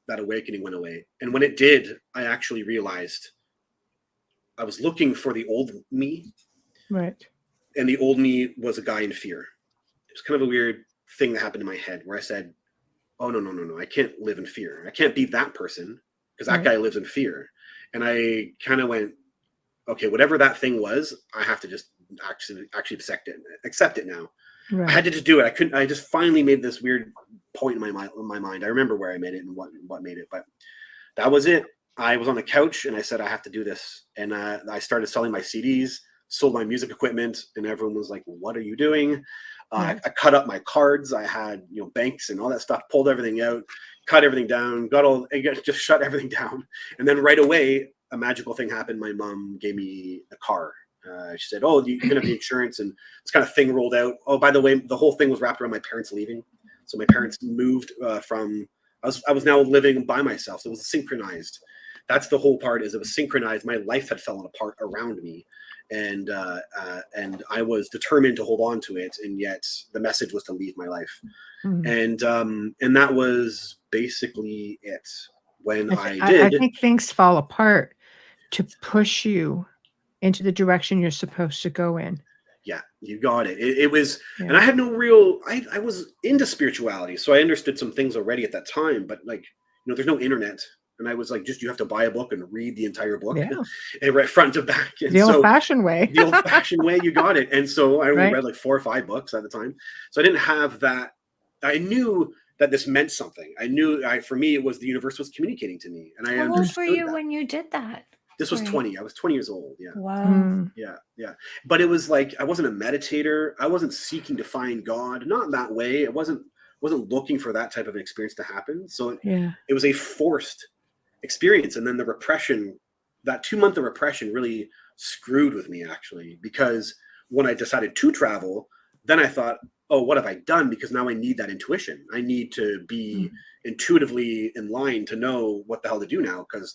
That awakening went away. And when it did, I actually realized I was looking for the old me. Right. And the old me was a guy in fear. It was kind of a weird thing that happened in my head where I said, oh, no. I can't live in fear. I can't be that person because that guy lives in fear. And I kind of went, okay, whatever that thing was, I have to just actually accept it now. Right. I had to just do it. I just finally made this weird point in my mind. I remember where I made it and what made it, but that was it. I was on the couch and I said, I have to do this. And I started selling my CDs, sold my music equipment, and everyone was like, what are you doing? I cut up my cards. I had, banks and all that stuff, pulled everything out, cut everything down, just shut everything down. And then right away, a magical thing happened. My mom gave me a car. She said, oh, you can have the insurance, and this kind of thing rolled out. Oh, by the way, the whole thing was wrapped around my parents leaving. So my parents moved I was now living by myself. So it was synchronized. That's the whole part, is it was synchronized. My life had fallen apart around me. And I was determined to hold on to it. And yet the message was to leave my life. Mm-hmm. And that was basically it. When I think things fall apart to push you into the direction you're supposed to go in. Yeah, you got it. It was, and I had no real, I was into spirituality. So I understood some things already at that time, but there's no internet. And I was like, you have to buy a book and read the entire book, and right front to back. And the old-fashioned way. The old-fashioned way, you got it. And so I only read like 4 or 5 books at the time. So I didn't have that. I knew that this meant something. I knew, for me, it was the universe was communicating to me. And I understood. How old were you when you did that? This was 20. I was 20 years old. Yeah. Wow. Yeah. But it was like, I wasn't a meditator. I wasn't seeking to find God. Not in that way. I wasn't looking for that type of experience to happen. So it was a forced experience. And then the repression, that 2 month of repression really screwed with me, actually, because when I decided to travel, then I thought, oh, what have I done? Because now I need that intuition. I need to be intuitively in line to know what the hell to do now, because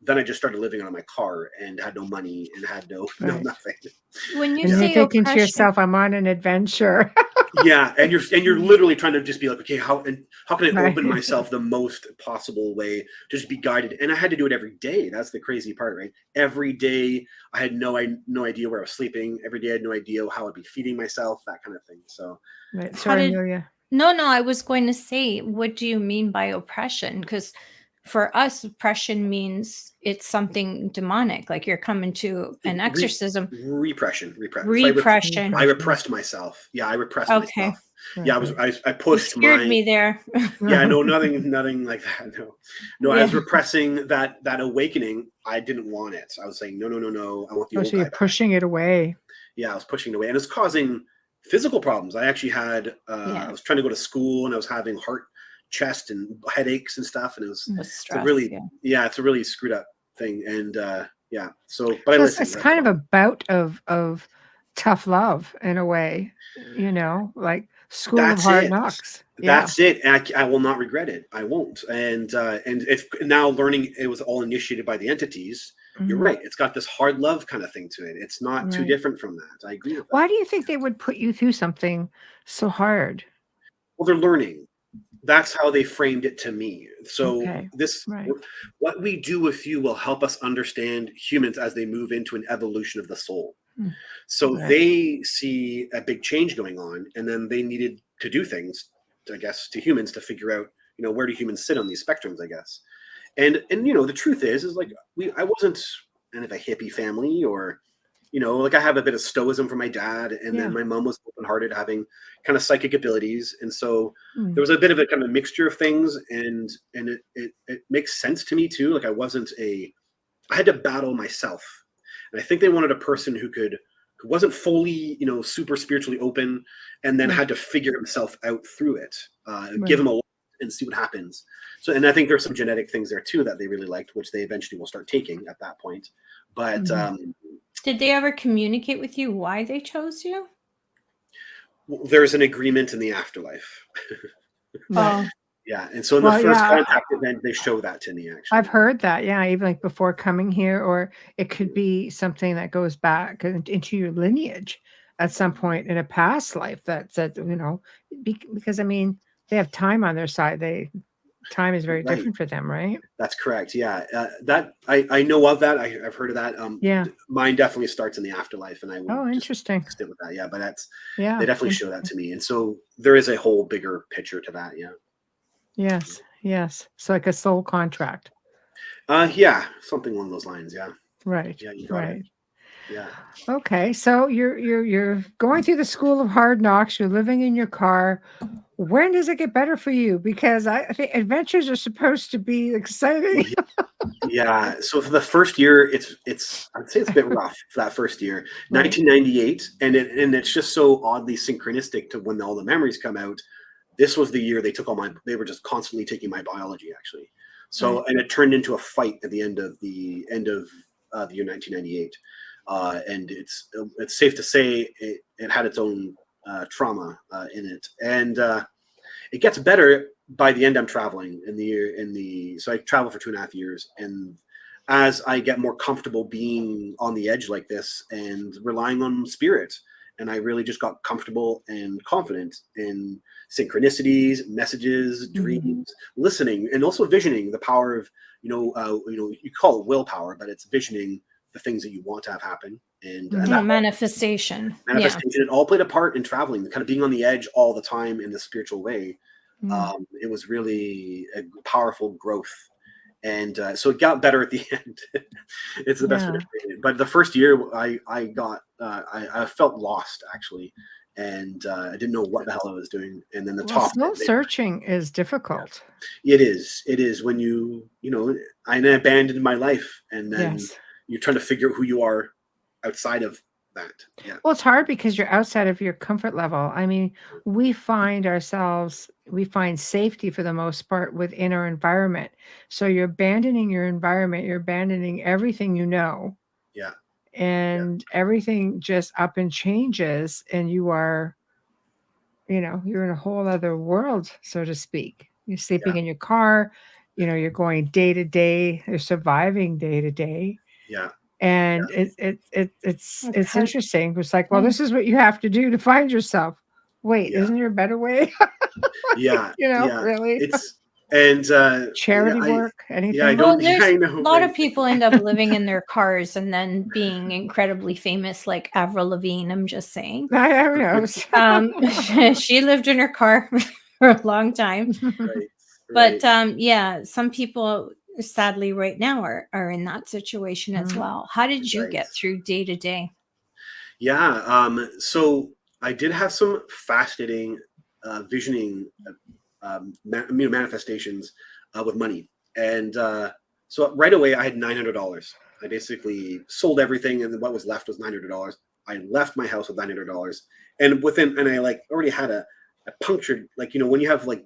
then I just started living on my car and had no money and had no nothing. When you say you're thinking to yourself, I'm on an adventure. Yeah, and you're literally trying to just be like, okay, how can I open myself the most possible way to just be guided? And I had to do it every day. That's the crazy part, right? Every day I had no idea where I was sleeping. Every day I had no idea how I'd be feeding myself, that kind of thing. So, right. Sorry, Amelia. No, I was going to say, what do you mean by oppression? Because for us, oppression means it's something demonic, like you're coming to an exorcism. Repression. I repressed myself. Yeah, I repressed myself. Yeah, I pushed. You scared me there. Yeah, no, nothing like that. No, I was repressing that awakening. I didn't want it. I was saying, no. I want the old so you're guy pushing it away. Yeah, I was pushing it away, and it's causing physical problems. I actually had. I was trying to go to school, and I was having heart, chest, and headaches and stuff, and it was stress, it's a really screwed up thing, and So, but I listened. It's kind of a bout of tough love in a way, like school of hard knocks. That's it, and I will not regret it. I won't. And if now learning, it was all initiated by the entities. You're right. It's got this hard love kind of thing to it. It's not too different from that. I agree with that. Why do you think they would put you through something so hard? Well, they're learning. That's how they framed it to me. So what we do with you will help us understand humans as they move into an evolution of the soul. So they see a big change going on, and then they needed to do things, I guess, to humans to figure out, where do humans sit on these spectrums, I guess. And the truth is like I wasn't kind of a hippie family, or like I have a bit of stoicism from my dad, and then my mom was open-hearted, having kind of psychic abilities, and so there was a bit of a kind of mixture of things, and it makes sense to me too. Like I had to battle myself, and I think they wanted a person who wasn't fully super spiritually open, and then had to figure himself out through it, give him a and see what happens. So, and I think there's some genetic things there too that they really liked, which they eventually will start taking at that point. But did they ever communicate with you why they chose you? There's an agreement in the afterlife. Yeah, and so in the first contact event, they show that to me. Actually, I've heard that. Yeah, even like before coming here, or it could be something that goes back into your lineage at some point in a past life. That said, because I mean, they have time on their side. Time is very different for them, right? That's correct. Yeah, that I know of that. I've heard of that. Mine definitely starts in the afterlife, and I would interesting. Stick with that. Yeah, but they definitely show that to me, and so there is a whole bigger picture to that. Yeah. Yes. So like a soul contract. Something along those lines. Yeah. Right. Yeah, you got it. Yeah. Okay, so you're going through the school of hard knocks. You're living in your car. When does it get better for you? Because I think adventures are supposed to be exciting. Yeah. So for the first year, I'd say it's a bit rough for that first year, 1998, and it's just so oddly synchronistic to when all the memories come out. This was the year they were just constantly taking my biology, actually. So and it turned into a fight at the end of the year 1998. And it's safe to say it had its own trauma in it, and it gets better by the end. I'm traveling so I travel for 2.5 years, and as I get more comfortable being on the edge like this and relying on spirit, and I really just got comfortable and confident in synchronicities, messages, dreams, listening, and also visioning the power of you call it willpower, but it's visioning the things that you want to have happen, and manifestation. It all played a part in traveling, kind of being on the edge all the time in the spiritual way. It was really a powerful growth, and so it got better at the end. It's the best way to say it. But the first year, I felt lost, actually, and I didn't know what the hell I was doing. And then soul searching is difficult. It is when I abandoned my life, and then you're trying to figure out who you are outside of that. Yeah. Well, it's hard because you're outside of your comfort level. I mean, we find safety for the most part within our environment. So you're abandoning your environment. You're abandoning everything you know. Yeah. And everything just up and changes, and you are, you're in a whole other world, so to speak. You're sleeping in your car. you're going day to day, you're surviving day to day. Yeah. And it's interesting. It's like, well, this is what you have to do to find yourself. Wait, isn't there a better way? Yeah. Really. It's and charity work, anything. Yeah, I don't. There's I know, a lot of people end up living in their cars and then being incredibly famous, like Avril Lavigne. I'm just saying. I don't know. She lived in her car for a long time. Right. But yeah, some people sadly right now are in that situation as well. How did you get through day to day? Yeah. So I did have some fascinating visioning manifestations with money. And so right away I had $900. I basically sold everything, and what was left was $900. I left my house with $900. And I like already had a punctured, like, when you have like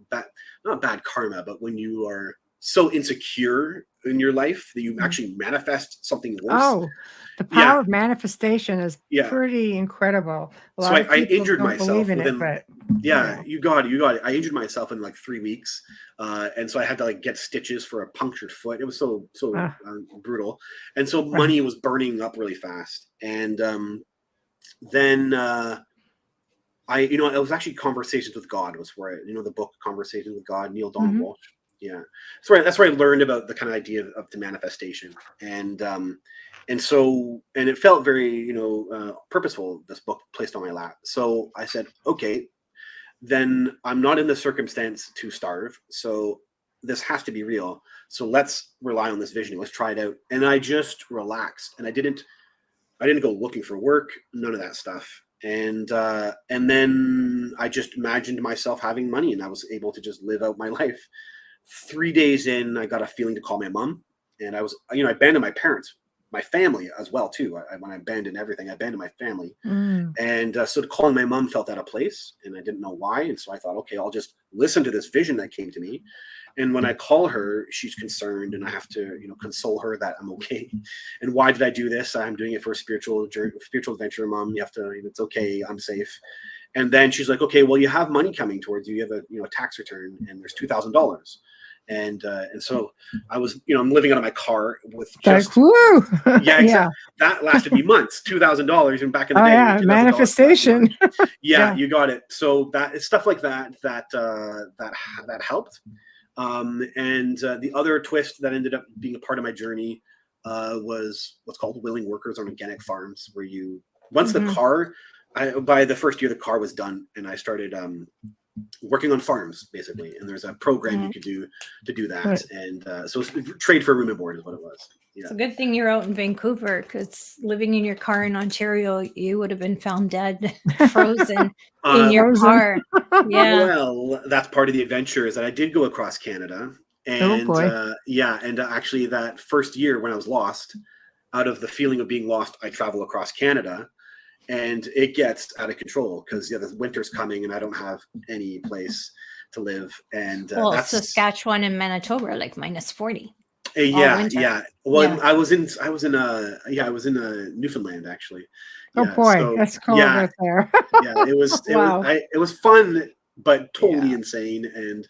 not bad karma, but when you are so insecure in your life that you actually manifest something worse. Oh, the power of manifestation is pretty incredible. So I injured myself within it, but you got it. I injured myself in like 3 weeks. And so I had to like get stitches for a punctured foot. It was so brutal. And so money was burning up really fast. And then it was actually Conversations with God was where the book Conversations with God, Neil Donald Walsh. Yeah. That's where I learned about the kind of idea of the manifestation. And it felt very, purposeful, this book placed on my lap. So I said, okay, then I'm not in the circumstance to starve. So this has to be real. So let's rely on this vision. Let's try it out. And I just relaxed, and I didn't go looking for work, none of that stuff. And then I just imagined myself having money, and I was able to just live out my life. 3 days in, I got a feeling to call my mom, and I abandoned my parents, my family as well too. When I abandoned everything, I abandoned my family. And so calling my mom felt out of place, and I didn't know why. And so I thought, okay, I'll just listen to this vision that came to me. And when I call her, she's concerned, and I have to, console her that I'm okay. And why did I do this? I'm doing it for a spiritual adventure, Mom. You have to, it's okay. I'm safe. And then she's like, okay, well, you have money coming towards you. You have a tax return, and there's $2,000. And so I was, I'm living out of my car with just, that lasted me months, $2,000, and back in the day, yeah, manifestation. You got it. So that it's stuff like that helped. And the other twist that ended up being a part of my journey was what's called willing workers on organic farms, where once the car, by the first year the car was done, and I started working on farms basically, and there's a program you could do to do that. And so it's trade for room and board is what it was. It's a good thing you're out in Vancouver, because living in your car in Ontario, you would have been found dead, frozen in your car. Well, that's part of the adventure, is that I did go across Canada. And and actually that first year when I was lost, out of the feeling of being lost, I travel across Canada. And it gets out of control because the winter's coming, and I don't have any place to live. And that's Saskatchewan and Manitoba are like -40. Well, I was in Newfoundland actually. That's cold right there. It was fun, but totally insane. And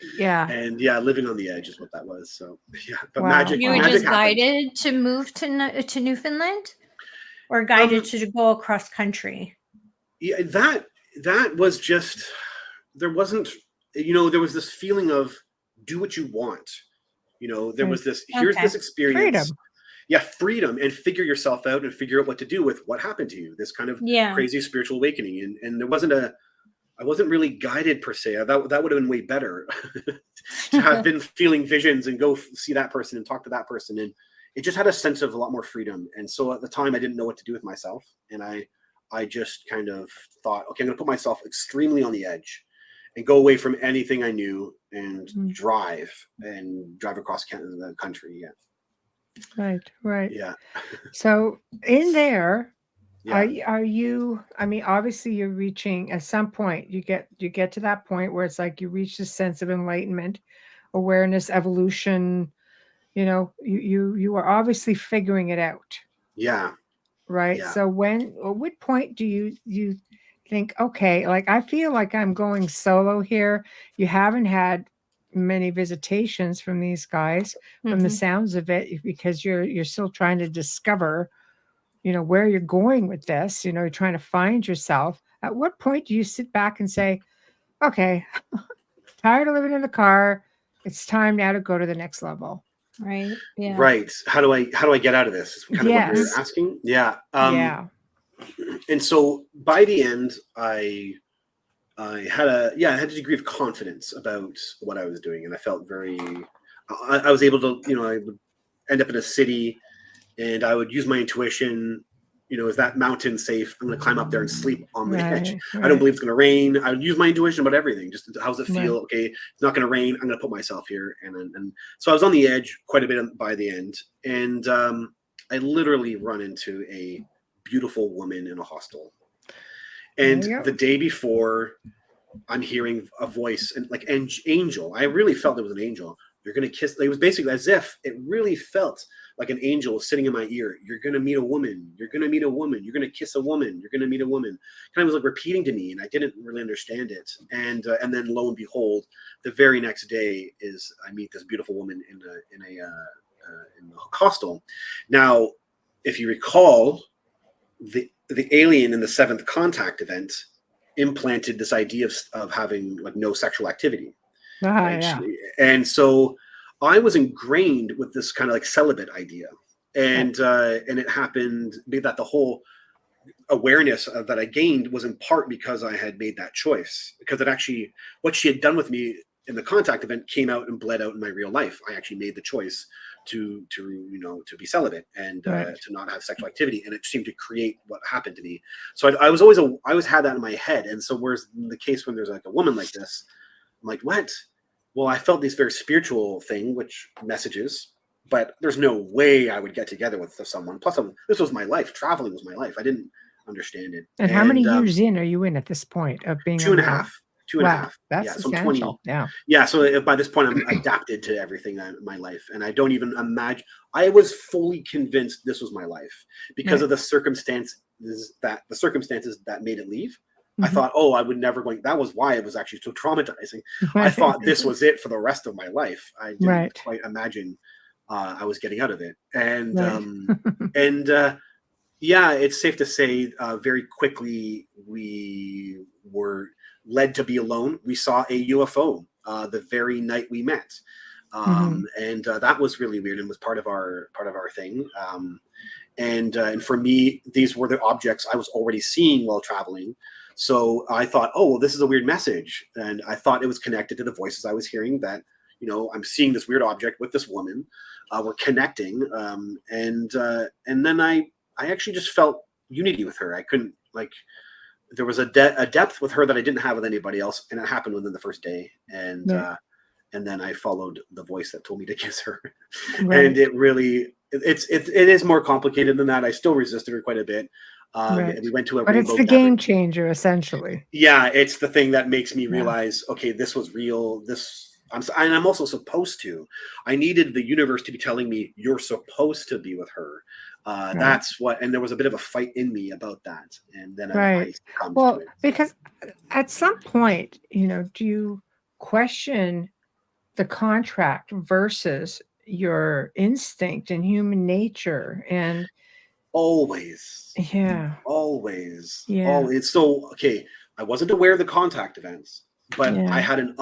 living on the edge is what that was. So but magic. You were just guided to move to Newfoundland? Or guided to go across country? Yeah, that was just, there wasn't, there was this feeling of do what you want. There was this, here's this experience. Freedom. Yeah, freedom, and figure yourself out and figure out what to do with what happened to you. This kind of crazy spiritual awakening. And there wasn't I wasn't really guided per se. That would have been way better to have been feeling visions and go see that person and talk to that person. And it just had a sense of a lot more freedom. And so at the time I didn't know what to do with myself. And I just kind of thought, okay, I'm going to put myself extremely on the edge and go away from anything I knew and drive across Canada, the country. Yeah. Right. Yeah. So in there, are you, I mean, obviously you're reaching at some point, you get to that point where it's like you reach this sense of enlightenment, awareness, evolution. You are obviously figuring it out. Yeah. Right. Yeah. So at what point do you think, okay, like I feel like I'm going solo here. You haven't had, many visitations from these guys, from the sounds of it, because you're still trying to discover, where you're going with this. You're trying to find yourself. At what point do you sit back and say, okay, tired of living in the car, it's time now to go to the next level? Right. Yeah. Right. How do I get out of this? Is kind of what you're asking. Yeah. And so by the end, I had a degree of confidence about what I was doing, and I felt I was able to, I would end up in a city, and I would use my intuition. Is that mountain safe? I'm going to climb up there and sleep on the edge. Right. I don't believe it's going to rain. I would use my intuition about everything. Just how does it feel? Right. Okay, it's not going to rain. I'm going to put myself here, and so I was on the edge quite a bit by the end, and I literally run into a beautiful woman in a hostel, and the day before, I'm hearing a voice and like angel. I really felt it was an angel. You're going to kiss. It was basically as if it really felt like an angel was sitting in my ear. You're going to meet a woman. You're going to meet a woman. You're going to kiss a woman. You're going to meet a woman. Kind of was like repeating to me, and I didn't really understand it. And then lo and behold, the very next day I meet this beautiful woman in the hostel. Now, if you recall, the alien in the Seventh Contact event implanted this idea of having like no sexual activity. And so I was ingrained with this kind of like celibate idea, and it happened that the whole awareness that I gained was in part because I had made that choice, because it actually, what she had done with me in the contact event came out and bled out in my real life. I actually made the choice to be celibate and to not have sexual activity, and it seemed to create what happened to me. So I always had that in my head. And so whereas in the case when there's like a woman like this, I'm like, what? Well, I felt this very spiritual thing, which messages, but there's no way I would get together with someone. Plus, this was my life. Traveling was my life. I didn't understand it. And how many years in are you in at this point of being 2.5? 2.5. That's substantial. So So by this point, I'm adapted to everything in my life, and I don't even imagine. I was fully convinced this was my life because of the circumstances that made it leave. I thought, I would never going. That was why it was actually so traumatizing. I thought this was it for the rest of my life. I didn't quite imagine I was getting out of it. And it's safe to say very quickly we were led to be alone. We saw a UFO the very night we met, and that was really weird and was part of our thing. And for me, these were the objects I was already seeing while traveling. So I thought, this is a weird message. And I thought it was connected to the voices I was hearing that, I'm seeing this weird object with this woman. We're connecting. And then I actually just felt unity with her. I couldn't there was a depth with her that I didn't have with anybody else. And it happened within the first day. And then I followed the voice that told me to kiss her. And it really, it is more complicated than that. I still resisted her quite a bit. We went to but it's the game changer, essentially. Yeah, it's the thing that makes me realize, okay, this was real. I'm also supposed to. I needed the universe to be telling me you're supposed to be with her. That's what, and there was a bit of a fight in me about that. And then I succumbed to it. Because at some point, do you question the contract versus your instinct and human nature? And always. So, okay, I wasn't aware of the contact events, but I had it's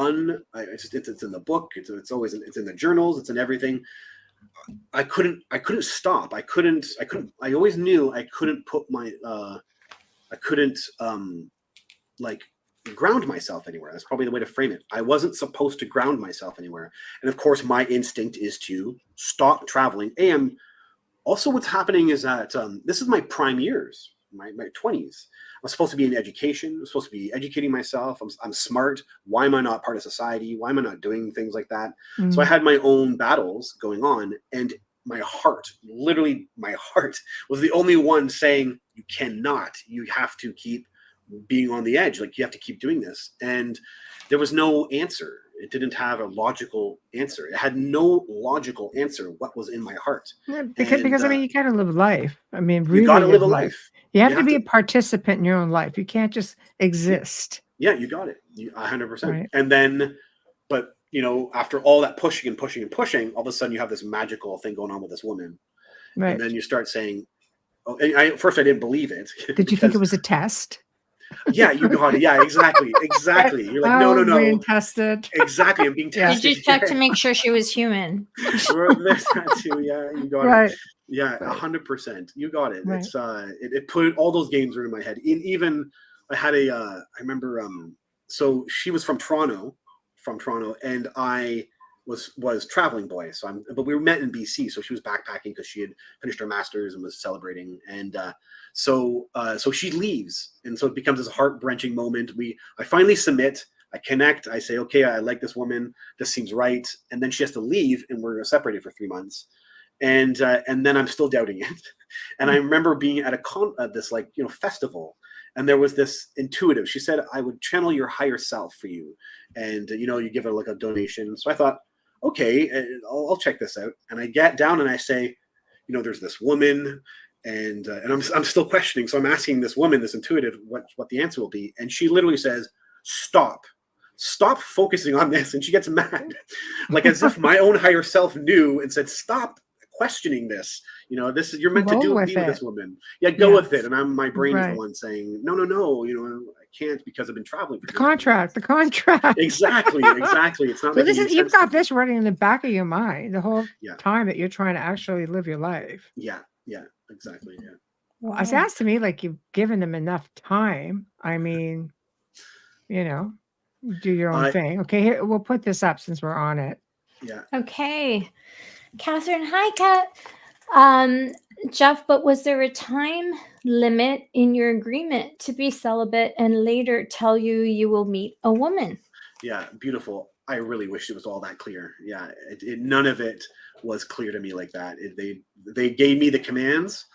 in the book. It's always in the journals. It's in everything. I couldn't stop. I always knew I couldn't put my, ground myself anywhere. That's probably the way to frame it. I wasn't supposed to ground myself anywhere. And of course, my instinct is to stop traveling. And also what's happening is that this is my prime years, my 20s. I'm supposed to be in education. I'm supposed to be educating myself. I'm smart. Why am I not part of society? Why am I not doing things like that? So I had my own battles going on, and my heart was the only one saying, you cannot. You have to keep being on the edge. Like, you have to keep doing this. And there was no answer. It didn't have a logical answer. It had no logical answer what was in my heart. Yeah, because I mean, you got to live life. I mean, really, you got to live a life. You have to be a participant in your own life. You can't just exist. Yeah, you got it. 100%. Right. And then, but after all that pushing and pushing and pushing, all of a sudden you have this magical thing going on with this woman. Right. And then you start saying, first I didn't believe it. Did you think it was a test? Yeah, you got it. Yeah, exactly. You're like, no. Being tested. Exactly, I'm being tested. Did you check to make sure she was human? There's that too. Yeah, you got it. Yeah, 100%. You got it. Right. It's it put all those games into my head. Even I had I remember so she was from Toronto, and I was traveling boy. But we met in BC, so she was backpacking because she had finished her master's and was celebrating. And so she leaves, and so it becomes this heart-wrenching moment. I finally submit. I connect. I say, okay, I like this woman. This seems right. And then she has to leave, and we're separated for 3 months. And then I'm still doubting it. And I remember being at this festival, and there was this intuitive. She said, I would channel your higher self for you, and you give her like a donation. So I thought, okay, I'll check this out. And I get down and I say, there's this woman, and I'm still questioning. So I'm asking this woman, this intuitive, what the answer will be, and she literally says, stop focusing on this. And she gets mad, like as if my own higher self knew and said, stop questioning this. This is, you're meant to be with this woman. Yeah, go with it. And my brain is the one saying, no, I can't, because I've been traveling for the contract. Exactly. It's not. So you've got this running in the back of your mind the whole time that you're trying to actually live your life. Yeah, exactly. Yeah. Well, it sounds to me like you've given them enough time. I mean, do your own thing. Okay, here, we'll put this up since we're on it. Yeah. Okay. Catherine, hi, Kat. Jeff, but was there a time limit in your agreement to be celibate and later tell you will meet a woman? Yeah, beautiful. I really wish it was all that clear. Yeah, none of it was clear to me like that. They gave me the commands,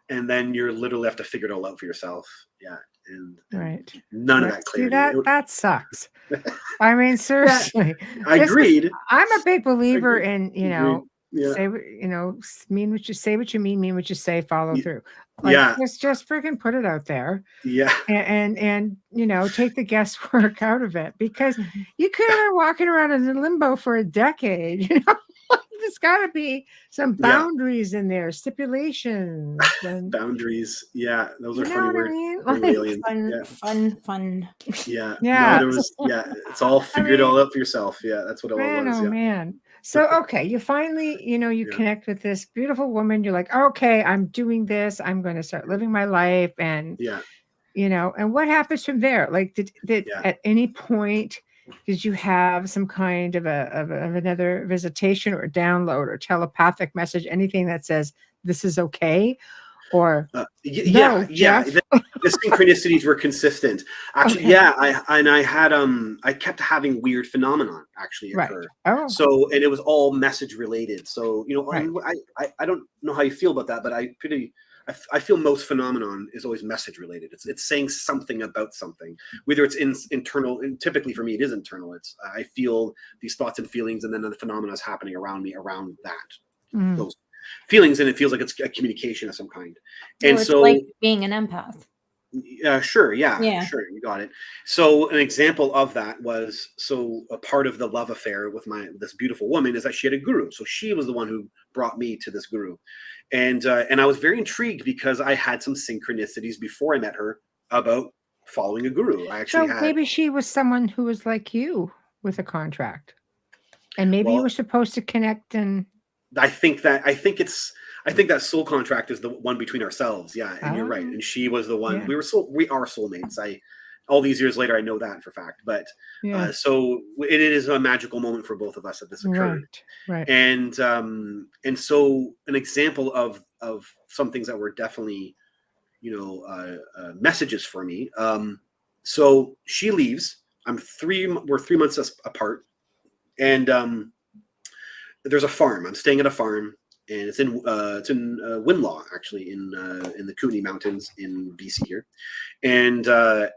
and then you're literally have to figure it all out for yourself. Yeah. And none of that clarity. See, that sucks. I mean, seriously. I agreed. I'm a big believer in, say, mean what you say, what you mean what you say, follow through. Just freaking put it out there. Yeah. And take the guesswork out of it, because you could have been walking around in limbo for a decade, There's got to be some boundaries in there, stipulations. And, boundaries. Yeah, those are funny words. I mean? Fun. Yeah. No, it's all figured all out for yourself. Yeah, that's what it all was. Oh, man. So, okay, you finally, you connect with this beautiful woman. You're like, okay, I'm doing this. I'm going to start living my life. And, and what happens from there? Like, did at any point, did you have some kind of another visitation or download or telepathic message, anything that says this is okay? Or the synchronicities were consistent. Actually, I kept having weird phenomenon actually occur. Oh. So, and it was all message related. So, I don't know how you feel about that, but I feel most phenomenon is always message related. It's saying something about something, whether it's internal, and typically for me it is internal. It's I feel these thoughts and feelings, and then the phenomena is happening around me around that those feelings, and it feels like it's a communication of some kind. And it's like being an empath. Sure, sure, you got it. So an example of that was a part of the love affair with this beautiful woman is that she had a guru. So she was the one who brought me to this guru, and I was very intrigued because I had some synchronicities before I met her about following a guru. Maybe she was someone who was like you with a contract, and maybe you were supposed to connect. And I think that soul contract is the one between ourselves. Yeah. And you're right. And she was the one. We are soulmates. All these years later, I know that for a fact, but so it is a magical moment for both of us that this occurred. Right. And so an example of some things that were definitely, messages for me. So she leaves. We're 3 months apart, and there's a farm. I'm staying at a farm, and it's in Winlaw, actually, in the Kootenay Mountains in BC here, and the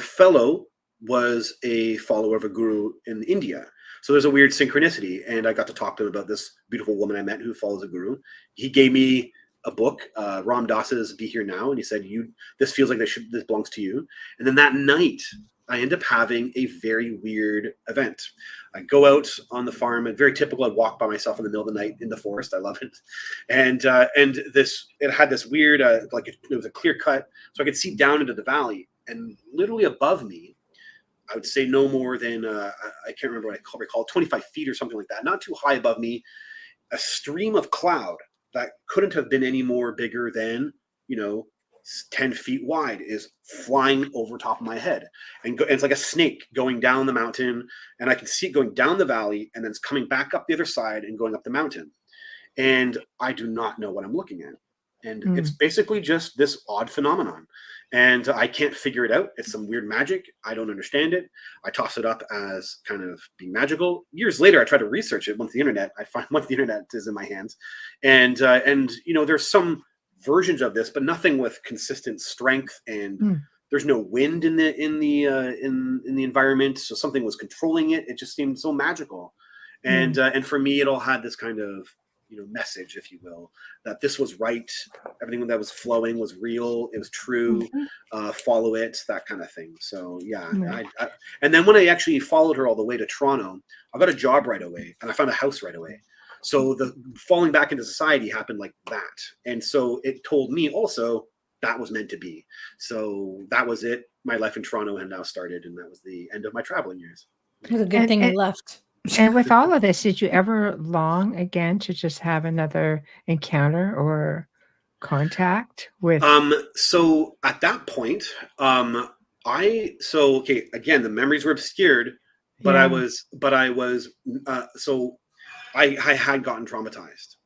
fellow was a follower of a guru in India. So there's a weird synchronicity, and I got to talk to him about this beautiful woman I met who follows a guru. He gave me a book, Ram Dass's "Be Here Now," and he said, this feels like this belongs to you. And then that night, I end up having a very weird event. I go out on the farm, and very typical, I'd walk by myself in the middle of the night in the forest. I love it. And it had this weird, it was a clear cut, so I could see down into the valley, and literally above me, I would say no more than, I can't remember what I recall, 25 feet or something like that, not too high above me, a stream of cloud that couldn't have been any more bigger than, 10 feet wide is flying over top of my head. And it's like a snake going down the mountain, and I can see it going down the valley, and then it's coming back up the other side and going up the mountain. And I do not know what I'm looking at. And it's basically just this odd phenomenon. And I can't figure it out. It's some weird magic. I don't understand it. I toss it up as kind of being magical. Years later, I try to research it once the internet. I find once the internet is in my hands. And there's some versions of this, but nothing with consistent strength. And there's no wind in the environment. So something was controlling it. It just seemed so magical. And for me, it all had this kind of, message, if you will, that this was right. Everything that was flowing was real. It was true. Follow it, that kind of thing. So yeah. And then when I actually followed her all the way to Toronto, I got a job right away, and I found a house right away. So the falling back into society happened like that. And so it told me also that was meant to be. So that was it. My life in Toronto had now started, and that was the end of my traveling years. It was a good thing you left. And with all of this, did you ever long again to just have another encounter or contact with? So at that point, again, the memories were obscured, but I had gotten traumatized.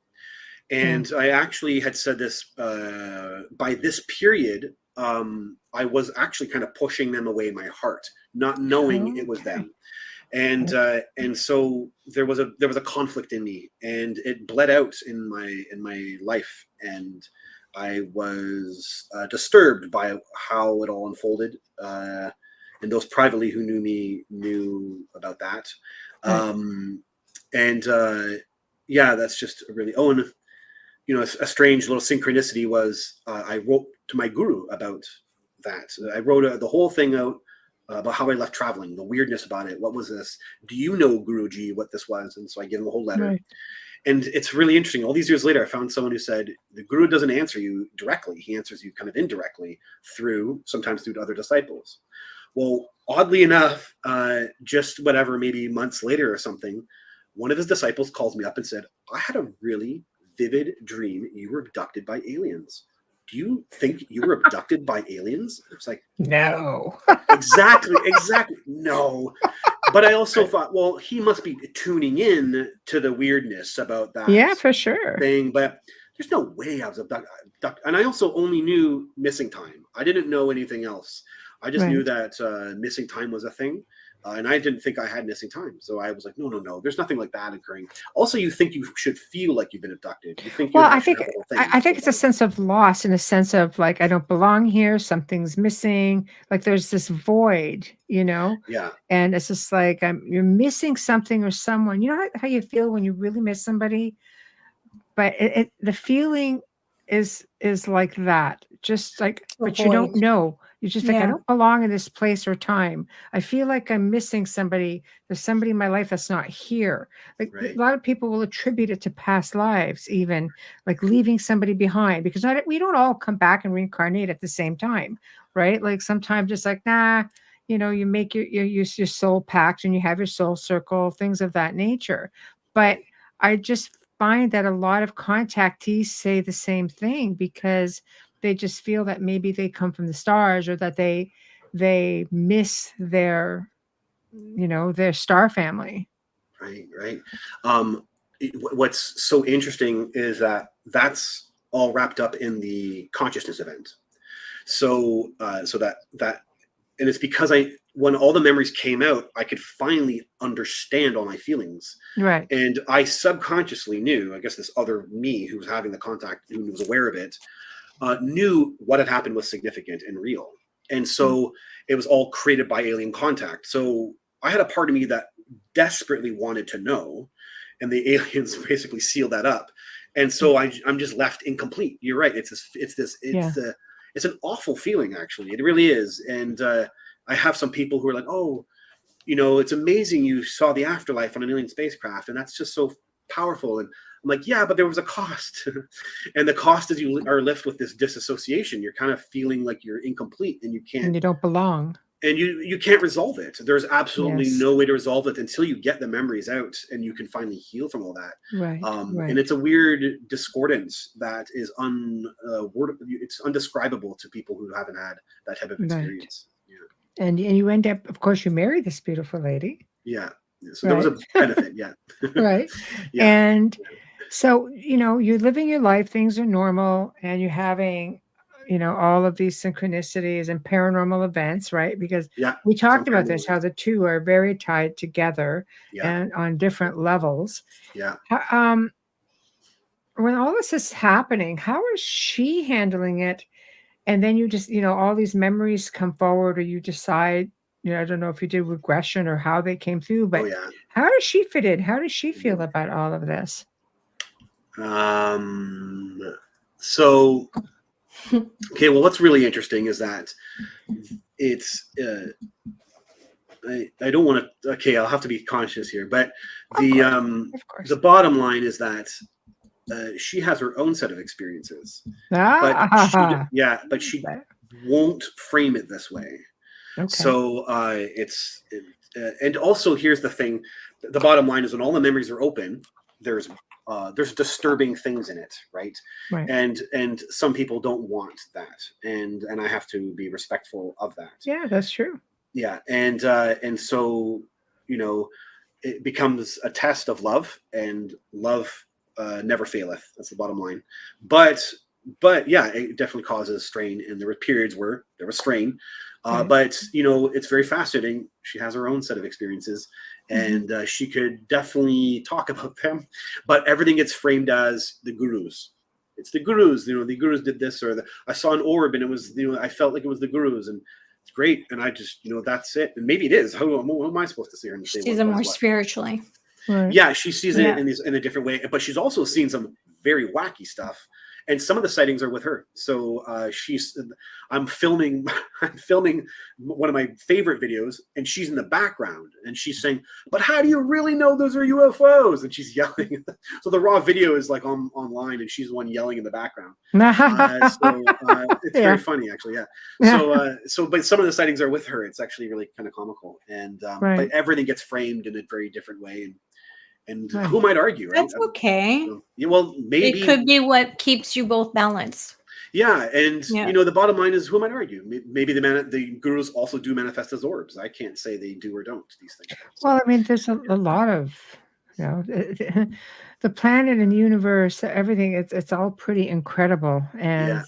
And I actually had said this, by this period, I was actually kind of pushing them away in my heart, not knowing it was them. And so there was a conflict in me, and it bled out in my life, and I was disturbed by how it all unfolded. And those privately who knew me knew about that. That's just really. Oh, and a strange little synchronicity was I wrote to my guru about that. I wrote the whole thing out. About how I left traveling, the weirdness about it. What was this? Do you know, Guruji, what this was? And so I give him a whole letter. Right. And it's really interesting. All these years later, I found someone who said, the Guru doesn't answer you directly. He answers you kind of indirectly sometimes through other disciples. Well, oddly enough, just maybe months later or something, one of his disciples calls me up and said, I had a really vivid dream. You were abducted by aliens. Do you think you were abducted by aliens? It was like, no. Exactly. No. But I also thought, well, he must be tuning in to the weirdness about that. Yeah, for sure. Thing, but there's no way I was abducted. And I also only knew missing time. I didn't know anything else. I just knew that missing time was a thing. And I didn't think I had missing time. So I was like, no, there's nothing like that occurring. Also, you think you should feel like you've been abducted. You think I think it's a sense of loss, and a sense of like, I don't belong here. Something's missing. Like there's this void, Yeah. And it's just like, you're missing something or someone. You know how you feel when you really miss somebody? But the feeling is like that. Just like, but you don't know. You're just like, I don't belong in this place or time. I feel like I'm missing somebody. There's somebody in my life that's not here. Like a lot of people will attribute it to past lives, even like leaving somebody behind, because we don't all come back and reincarnate at the same time, right? Like sometimes it's like, you make your soul pact and you have your soul circle, things of that nature. But I just find that a lot of contactees say the same thing, because they just feel that maybe they come from the stars, or that they miss their star family. Right. What's so interesting is that that's all wrapped up in the consciousness event. So that and it's because when all the memories came out, I could finally understand all my feelings. Right. And I subconsciously knew, I guess this other me who was having the contact, who was aware of it, knew what had happened was significant and real. And so it was all created by alien contact. So I had a part of me that desperately wanted to know, and the aliens basically sealed that up. And so I'm just left incomplete. You're right. It's an awful feeling, actually. It really is. And I have some people who are like, oh, you know, it's amazing you saw the afterlife on an alien spacecraft, and that's just so powerful. And I'm like, yeah, but there was a cost. And the cost is you are left with this disassociation. You're kind of feeling like you're incomplete, and you can't. And you don't belong. And you can't resolve it. There's absolutely no way to resolve it until you get the memories out and you can finally heal from all that. Right. And it's a weird discordance that is it's undescribable to people who haven't had that type of experience. Yeah. And you end up, of course, you marry this beautiful lady. Yeah. So there was a benefit. Yeah. Right. Yeah. And so, you know, you're living your life, things are normal, and you're having, you know, all of these synchronicities and paranormal events, right? Because we talked about this, how the two are very tied together and on different levels. Yeah. When all this is happening, how is she handling it? And then you just, you know, all these memories come forward, or you decide, you know, I don't know if you did regression or how they came through, but how does she fit in? How does she feel about all of this? So, okay, well, what's really interesting is that it's, I don't want to, okay, I'll have to be conscious here, but the bottom line is that she has her own set of experiences, but she won't frame it this way. Okay. So and also here's the thing, the bottom line is when all the memories are open, there's disturbing things in it, right? And some people don't want that, and I have to be respectful of that. Yeah, that's true. Yeah, and so, you know, it becomes a test of love, and love never faileth. That's the bottom line. But yeah, it definitely causes strain, and there were periods where there was strain. But you know, it's very fascinating. She has her own set of experiences, and she could definitely talk about them, but everything gets framed as the gurus. It's the gurus, you know, the gurus did this, or I saw an orb and it was, you know, I felt like it was the gurus, and it's great. And I just, you know, that's it. And maybe it is. How am I supposed to see her and say? She sees it more spiritually. Right. Yeah, she sees it in a different way, but she's also seen some very wacky stuff. And some of the sightings are with her. So I'm filming one of my favorite videos, and she's in the background, and she's saying, "But how do you really know those are UFOs?" And she's yelling. So the raw video is like online, and she's the one yelling in the background. It's very funny, actually. Yeah. So but some of the sightings are with her. It's actually really kind of comical, and but everything gets framed in a very different way. And who might argue, right? That's okay. Well, maybe it could be what keeps you both balanced. Yeah, and you know, the bottom line is, who might argue? Maybe the gurus also do manifest as orbs. I can't say they do or don't these things. Well, I mean, there's a lot of, you know, the planet and the universe, everything. It's all pretty incredible, and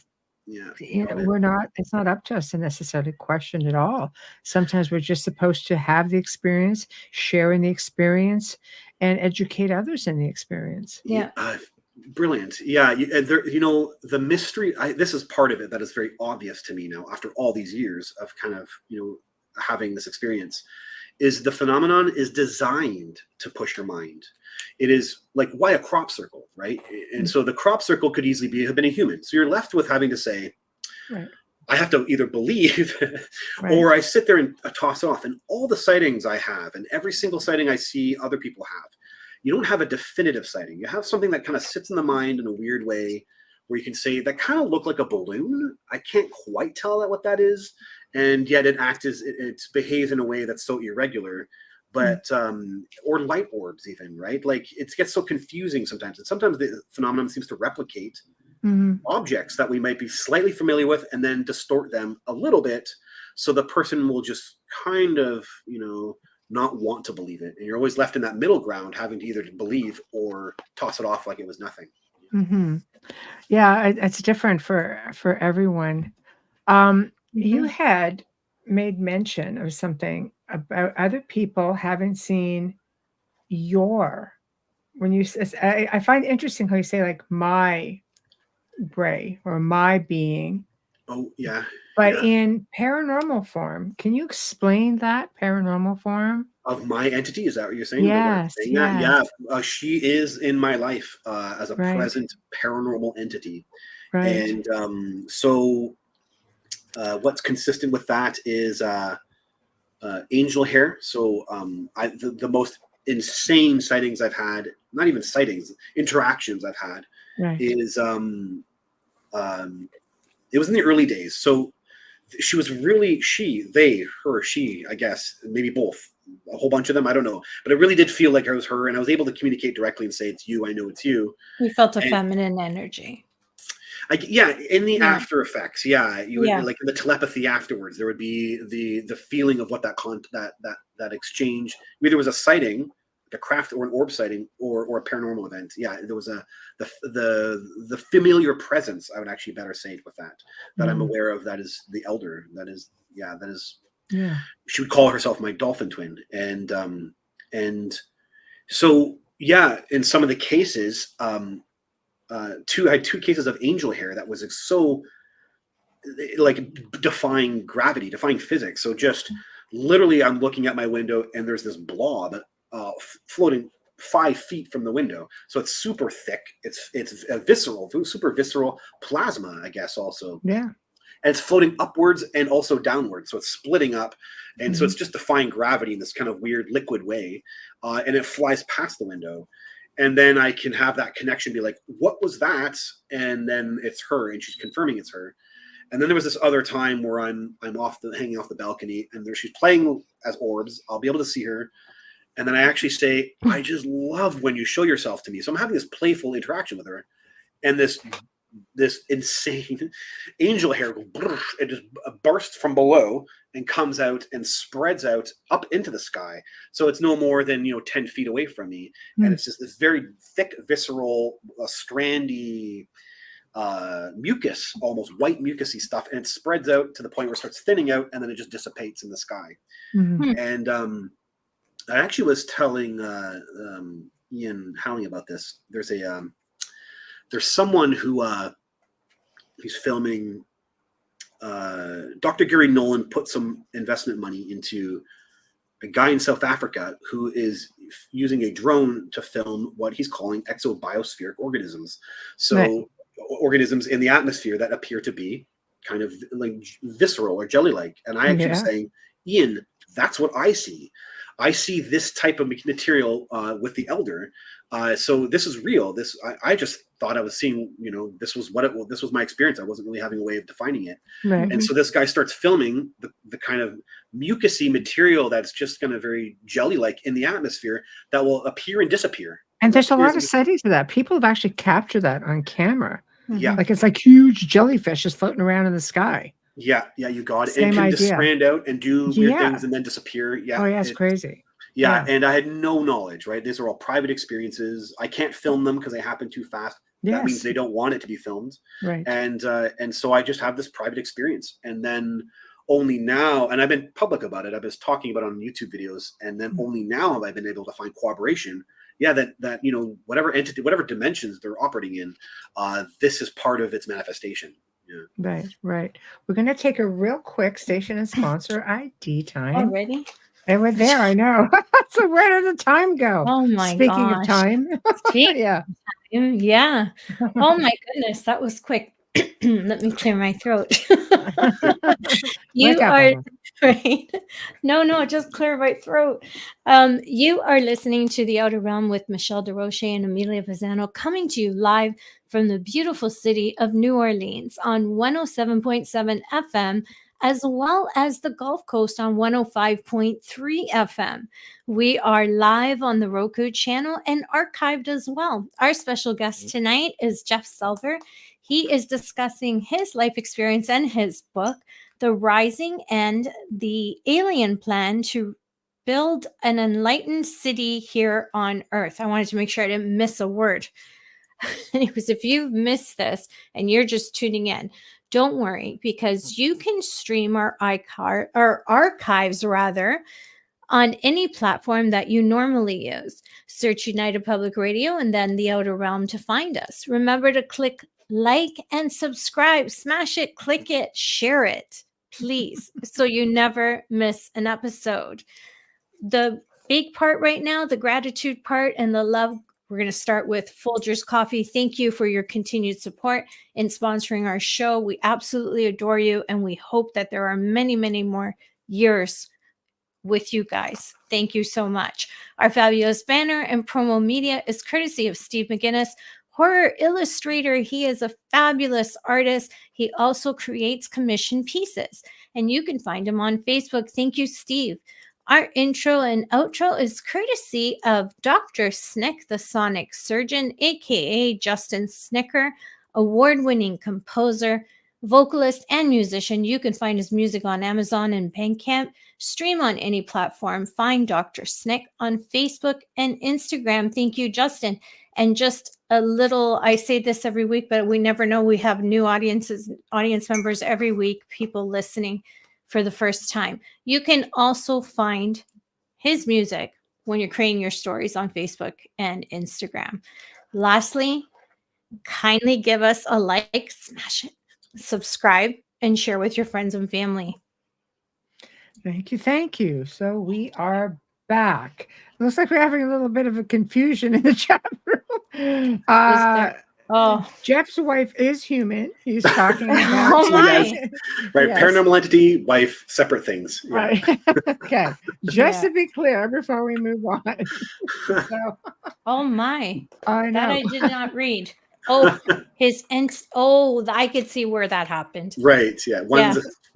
you know, it's not up to us to necessarily question it all. Sometimes we're just supposed to have the experience, share in the experience, and educate others in the experience. Brilliant. Yeah. You know, the mystery, this is part of it that is very obvious to me now, after all these years of kind of, you know, having this experience, is the phenomenon is designed to push your mind. It is like, why a crop circle, right? And so the crop circle could easily have been a human. So you're left with having to say, I have to either believe or I sit there and toss off. And all the sightings I have, and every single sighting I see other people have, you don't have a definitive sighting. You have something that kind of sits in the mind in a weird way, where you can say that kind of looked like a balloon. I can't quite tell what that is. And yet it behaves in a way that's so irregular. But or light orbs even, right? Like, it gets so confusing sometimes. And sometimes the phenomenon seems to replicate objects that we might be slightly familiar with, and then distort them a little bit, so the person will just kind of, you know, not want to believe it. And you're always left in that middle ground, having to either believe or toss it off like it was nothing. Yeah, it's different for everyone. You had made mention of something about other people having seen when you, I find it interesting how you say, like, my gray or my being. Oh, yeah. But in paranormal form, can you explain that paranormal form? Of my entity? Is that what you're saying? Yes. Yeah. She is in my life as a present paranormal entity. And so what's consistent with that is angel hair. So the most insane sightings I've had, not even sightings, interactions I've had, is it was in the early days. So she was really, she, I guess, maybe both, a whole bunch of them, I don't know, but it really did feel like it was her, and I was able to communicate directly and say, it's you, I know it's you. You felt a feminine energy. In the after effects, you would, like in the telepathy afterwards, there would be the feeling of what that exchange. Either was a sighting, like a craft or an orb sighting, or a paranormal event. Yeah, there was the familiar presence. I would actually better say it with that I'm aware of. That is the elder. That is. She would call herself my dolphin twin, and so in some of the cases, I had 2 cases of angel hair that was so like defying gravity, defying physics. So just literally, I'm looking at my window and there's this blob floating 5 feet from the window. So it's super thick. It's visceral, super visceral plasma, I guess. Also, and it's floating upwards and also downwards. So it's splitting up, and so it's just defying gravity in this kind of weird liquid way, and it flies past the window. And then I can have that connection, be like, what was that? And then it's her, and she's confirming it's her. And then there was this other time where I'm hanging off the balcony, and she's playing as orbs. I'll be able to see her. And then I actually say, I just love when you show yourself to me. So I'm having this playful interaction with her. And this insane angel hair, it just bursts from below and comes out and spreads out up into the sky. So it's no more than 10 feet away from me, and it's just this very thick, visceral, strandy mucus, almost white mucusy stuff, and it spreads out to the point where it starts thinning out, and then it just dissipates in the sky. And I actually was telling Ian Howling about this. There's someone who's filming. Dr. Gary Nolan put some investment money into a guy in South Africa who is using a drone to film what he's calling exobiospheric organisms. So organisms in the atmosphere that appear to be kind of like visceral or jelly-like. And I actually was saying, Ian, that's what I see. I see this type of material with the elder. So this is real. I just thought I was seeing, this was this was my experience. I wasn't really having a way of defining it. And so this guy starts filming the kind of mucusy material that's just kind of very jelly-like in the atmosphere that will appear and disappear. And there's a lot of sightings of that. People have actually captured that on camera. Yeah. Like it's like huge jellyfish just floating around in the sky. Yeah, you got it. Same and can idea. just strand out and do weird things and then disappear. Yeah. Oh, yeah, it's crazy. Yeah, and I had no knowledge, right? These are all private experiences. I can't film them because they happen too fast. That means they don't want it to be filmed. Right. And so I just have this private experience. And then only now, and I've been public about it, I was talking about it on YouTube videos, and then only now have I been able to find corroboration. Yeah, that whatever entity, whatever dimensions they're operating in, this is part of its manifestation. Yeah. Right. We're going to take a real quick station and sponsor ID time. Already? And we're there, I know. So where did the time go? Oh my Speaking gosh. of time. Yeah. Oh my goodness, that was quick. Let me clear my throat. You are right. No, just clear my throat. You are listening to The Outer Realm with Michelle Desrochers and Amelia Pisano, coming to you live from the beautiful city of New Orleans on 107.7 FM, as well as the Gulf Coast on 105.3 FM. We are live on the Roku channel and archived as well. Our special guest tonight is Jeff Selver. He is discussing his life experience and his book, The Rising and the Alien Plan to Build an Enlightened City Here on Earth. I wanted to make sure I didn't miss a word. Anyways, if you've missed this and you're just tuning in, don't worry, because you can stream our archives on any platform that you normally use. Search United Public Radio and then The Outer Realm to find us. Remember to click like and subscribe. Smash it, click it, share it, please, so you never miss an episode. The big part right now, the gratitude part and the love, we're going to start with Folgers Coffee. Thank you for your continued support in sponsoring our show. We absolutely adore you, and we hope that there are many, many more years with you guys. Thank you so much. Our fabulous banner and promo media is courtesy of Steve McGinnis, horror illustrator. He is a fabulous artist. He also creates commission pieces, and you can find him on Facebook. Thank you, Steve. Our intro and outro is courtesy of Dr. Snick, the Sonic Surgeon, aka Justin Snicker, award-winning composer, vocalist, and musician. You can find his music on Amazon and Bandcamp. Stream on any platform. Find Dr. Snick on Facebook and Instagram. Thank you, Justin. And just a little, I say this every week, but we never know. We have new audience members every week, people listening for the first time. You can also find his music when you're creating your stories on Facebook and Instagram. Lastly, kindly give us a like, smash it, subscribe, and share with your friends and family. Thank you. Thank you. So we are back. Looks like we're having a little bit of a confusion in the chat room. Jeff's wife is human. He's talking about. Oh my! Right, yes. Paranormal entity, wife, separate things. Yeah. Right. Okay. Just to be clear before we move on. So, oh my! I know. That I did not read. Oh, I could see where that happened. Right. Yeah.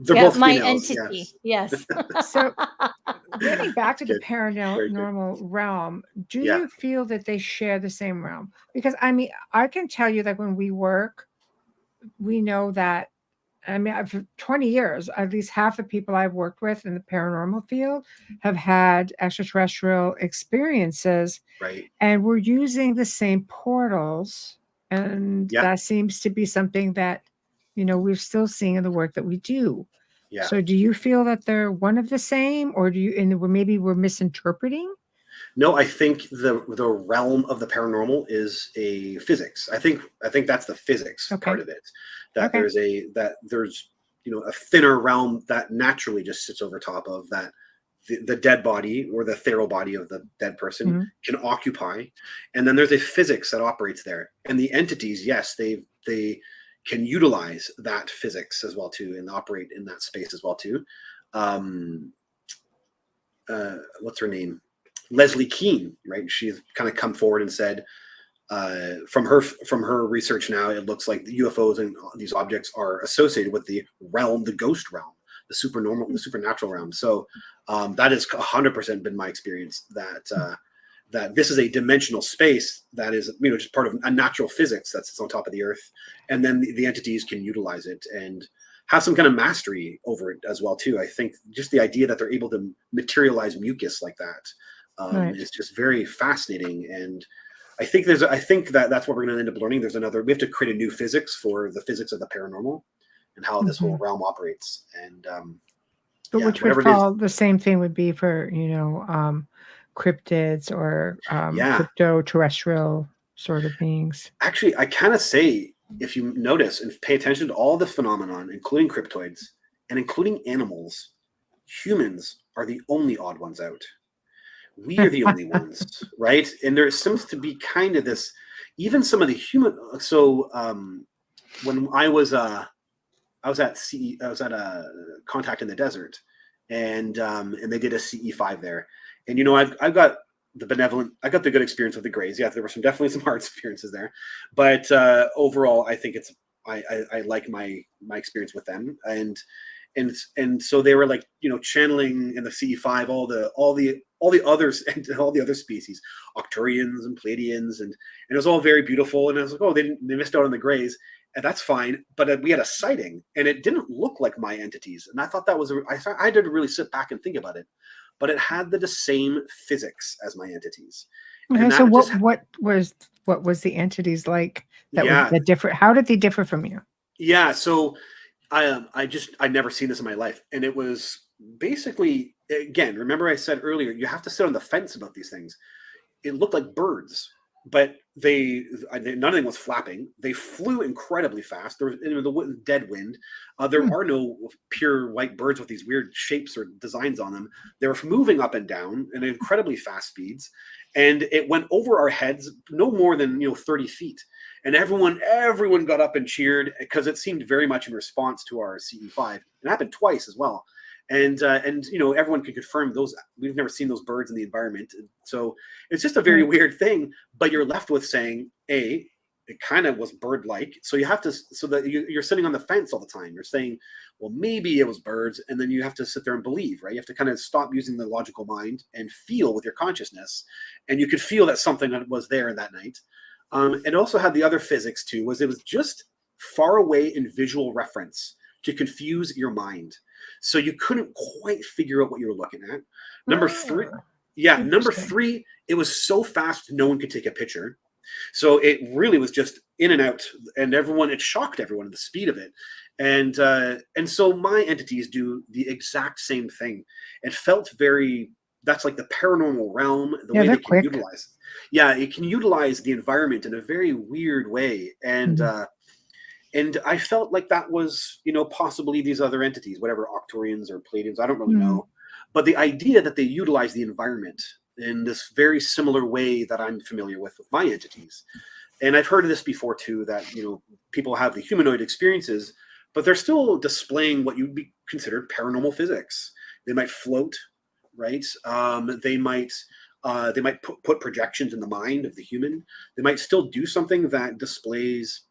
They're both my females, entity. Yes. So, getting back to the paranormal realm, do you feel that they share the same realm? Because I mean, I can tell you that when we work, we know that. I mean, for 20 years, at least half the people I've worked with in the paranormal field have had extraterrestrial experiences, right? And we're using the same portals. And that seems to be something that, we're still seeing in the work that we do. Yeah. So do you feel that they're one of the same, or maybe we're misinterpreting? No, I think the realm of the paranormal is a physics. I think that's the physics part of it. That there's a thinner realm that naturally just sits over top of that. The dead body or the ethereal body of the dead person can occupy, and then there's a physics that operates there. And the entities, yes, they can utilize that physics as well too, and operate in that space as well too. What's her name? Leslie Keane, right? She's kind of come forward and said, from her research now, it looks like the UFOs and these objects are associated with the realm, the ghost realm, the supernatural realm. So that has 100% been my experience, that this is a dimensional space that is, just part of a natural physics that sits on top of the earth. And then the entities can utilize it and have some kind of mastery over it as well too. I think just the idea that they're able to materialize mucus like that is just very fascinating. And I think that's what we're going to end up learning. We have to create a new physics for the physics of the paranormal and how this whole realm operates. And which would fall the same thing would be for cryptids or crypto-terrestrial sort of beings. Actually, I kind of say, if you notice and pay attention to all the phenomenon, including cryptoids and including animals, humans are the only odd ones out. We are the only ones, right? And there seems to be kind of this, even some of the human. So when I was at a contact in the desert, and they did a CE5 there, and I've got the good experience with the Greys. Yeah, there were definitely some hard experiences there, but overall, I think I like my experience with them, and so they were like channeling in the CE5 all the others and all the other species, Octurians and Pleiadians, and it was all very beautiful. And I was like, oh, they missed out on the Greys. And that's fine, but we had a sighting, and it didn't look like my entities, and I thought that was I had to really sit back and think about it, but it had the same physics as my entities. Okay, so what was the entities like that were different? How did they differ from you? Yeah, so I'd never seen this in my life, and it was basically, again, remember I said earlier, you have to sit on the fence about these things. It looked like birds. But nothing was flapping. They flew incredibly fast. There was the dead wind. There are no pure white birds with these weird shapes or designs on them. They were moving up and down at incredibly fast speeds, and it went over our heads no more than 30 feet. And everyone got up and cheered because it seemed very much in response to our CE5. It happened twice as well. And everyone can confirm those. We've never seen those birds in the environment. So it's just a very weird thing, but you're left with saying, it kind of was bird-like. So you have to, so that you're sitting on the fence all the time. You're saying, well, maybe it was birds. And then you have to sit there and believe, right? You have to kind of stop using the logical mind and feel with your consciousness. And you could feel that something was there that night. It also had the other physics too, was it was just far away in visual reference to confuse your mind. So you couldn't quite figure out what you were looking at. Number three, it was so fast no one could take a picture. So it really was just in and out, and it shocked everyone, the speed of it. And so my entities do the exact same thing. It felt that's like the paranormal realm, the way they can utilize. Yeah, it can utilize the environment in a very weird way. And I felt like that was, possibly these other entities, whatever, Octorians or Pleiadians, I don't really know. But the idea that they utilize the environment in this very similar way that I'm familiar with my entities. And I've heard of this before too, that, people have the humanoid experiences, but they're still displaying what you'd be considered paranormal physics. They might float, right? They might put projections in the mind of the human. They might still do something that displays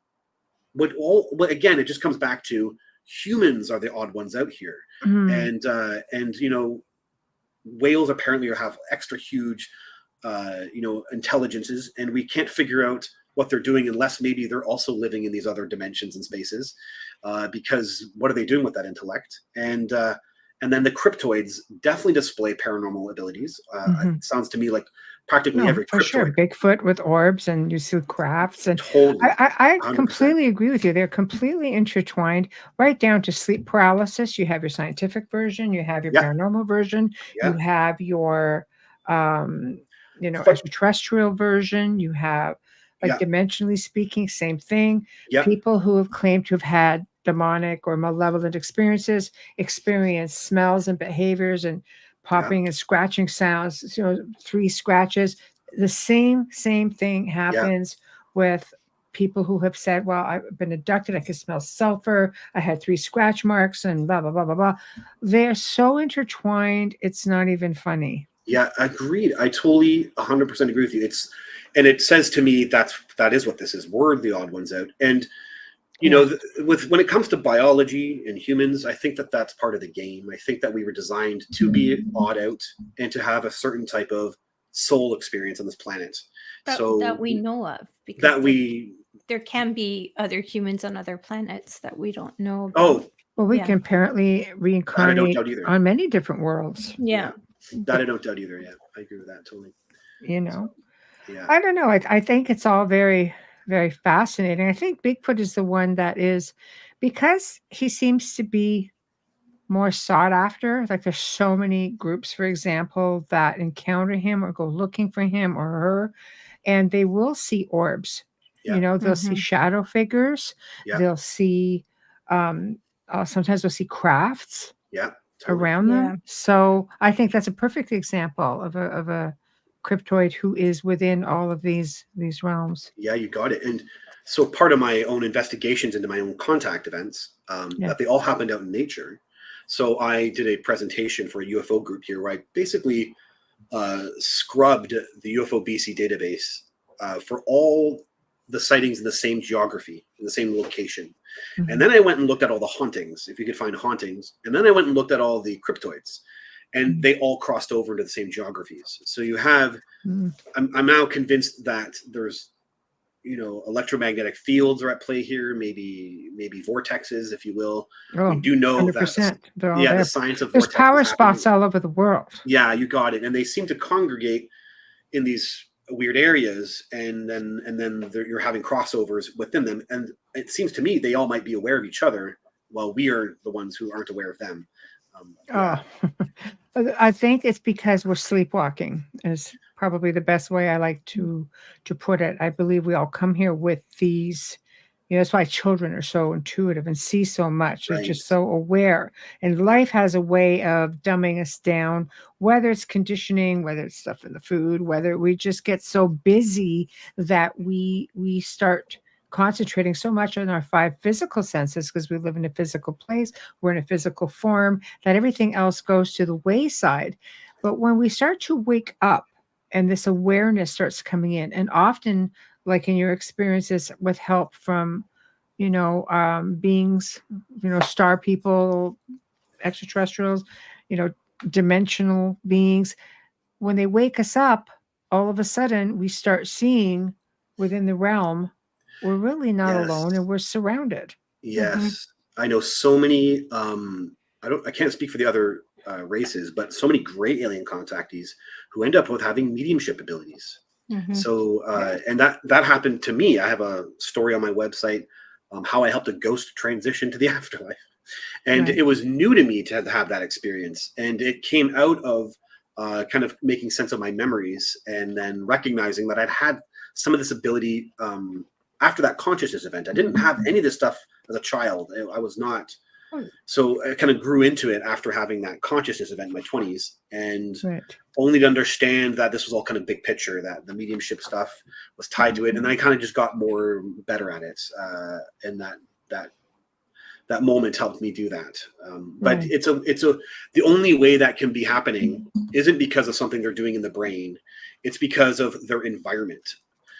but again, it just comes back to humans are the odd ones out here. And whales apparently have extra huge, intelligences, and we can't figure out what they're doing unless maybe they're also living in these other dimensions and spaces, because what are they doing with that intellect? And then the cryptoids definitely display paranormal abilities. It sounds to me like practically every cryptoid. Sure. Bigfoot with orbs, and you see crafts. And totally, I completely agree with you. They're completely intertwined, right down to sleep paralysis. You have your scientific version, you have your paranormal version, you have your extraterrestrial version, you have dimensionally speaking, same thing. People who have claimed to have had demonic or malevolent experience smells and behaviors and popping and scratching sounds, 3 scratches. The same thing happens with people who have said, well, I've been abducted, I can smell sulfur, I had 3 scratch marks, and blah, blah, blah, blah, blah. They're so intertwined, it's not even funny. Yeah, agreed. I totally 100% agree with you. And it says to me that is what this is. We're the odd ones out. And when it comes to biology and humans, I think that's part of the game. I think that we were designed to be odd out and to have a certain type of soul experience on this planet. That we know of. Because there can be other humans on other planets that we don't know about. Oh, well, we can apparently reincarnate on many different worlds. Yeah. That I don't doubt either. Yeah, I agree with that totally. I don't know. I think it's all very, very fascinating. I think Bigfoot is the one that is, because he seems to be more sought after. Like there's so many groups, for example, that encounter him or go looking for him or her, and they will see orbs. They'll see shadow figures. They'll see, sometimes they'll see crafts. Around them. So I think that's a perfect example of a cryptoid who is within all of these realms. Yeah, you got it. And so part of my own investigations into my own contact events, that they all happened out in nature. So I did a presentation for a UFO group here where I basically scrubbed the UFO BC database for all the sightings in the same geography, in the same location. And then I went and looked at all the hauntings, if you could find hauntings. And then I went and looked at all the cryptoids, and they all crossed over into the same geographies. So you have, I'm now convinced that there's, electromagnetic fields are at play here, maybe vortexes, if you will. We do know 100%. that, the science of there's power spots all over the world. Yeah, you got it. And they seem to congregate in these weird areas, and then you're having crossovers within them, and it seems to me they all might be aware of each other while we are the ones who aren't aware of them. I think it's because we're sleepwalking is probably the best way I like to put it. I believe we all come here with these. That's why children are so intuitive and see so much. They're just so aware. And life has a way of dumbing us down, whether it's conditioning, whether it's stuff in the food, whether we just get so busy that we start concentrating so much on our 5 physical senses because we live in a physical place, we're in a physical form, that everything else goes to the wayside. But when we start to wake up and this awareness starts coming in, and often, like in your experiences with help from, beings, star people, extraterrestrials, dimensional beings, when they wake us up, all of a sudden we start seeing within the realm, we're really not alone and we're surrounded. Yes. I know so many, I can't speak for the other races, but so many great alien contactees who end up with having mediumship abilities. So, and that happened to me. I have a story on my website, how I helped a ghost transition to the afterlife. And it was new to me to have that experience. And it came out of kind of making sense of my memories and then recognizing that I'd had some of this ability after that consciousness event. I didn't have any of this stuff as a child. I was not. So I kind of grew into it after having that consciousness event in my 20s, and only to understand that this was all kind of big picture, that the mediumship stuff was tied to it. And I kind of just got better at it. And that moment helped me do that. But the only way that can be happening isn't because of something they're doing in the brain. It's because of their environment.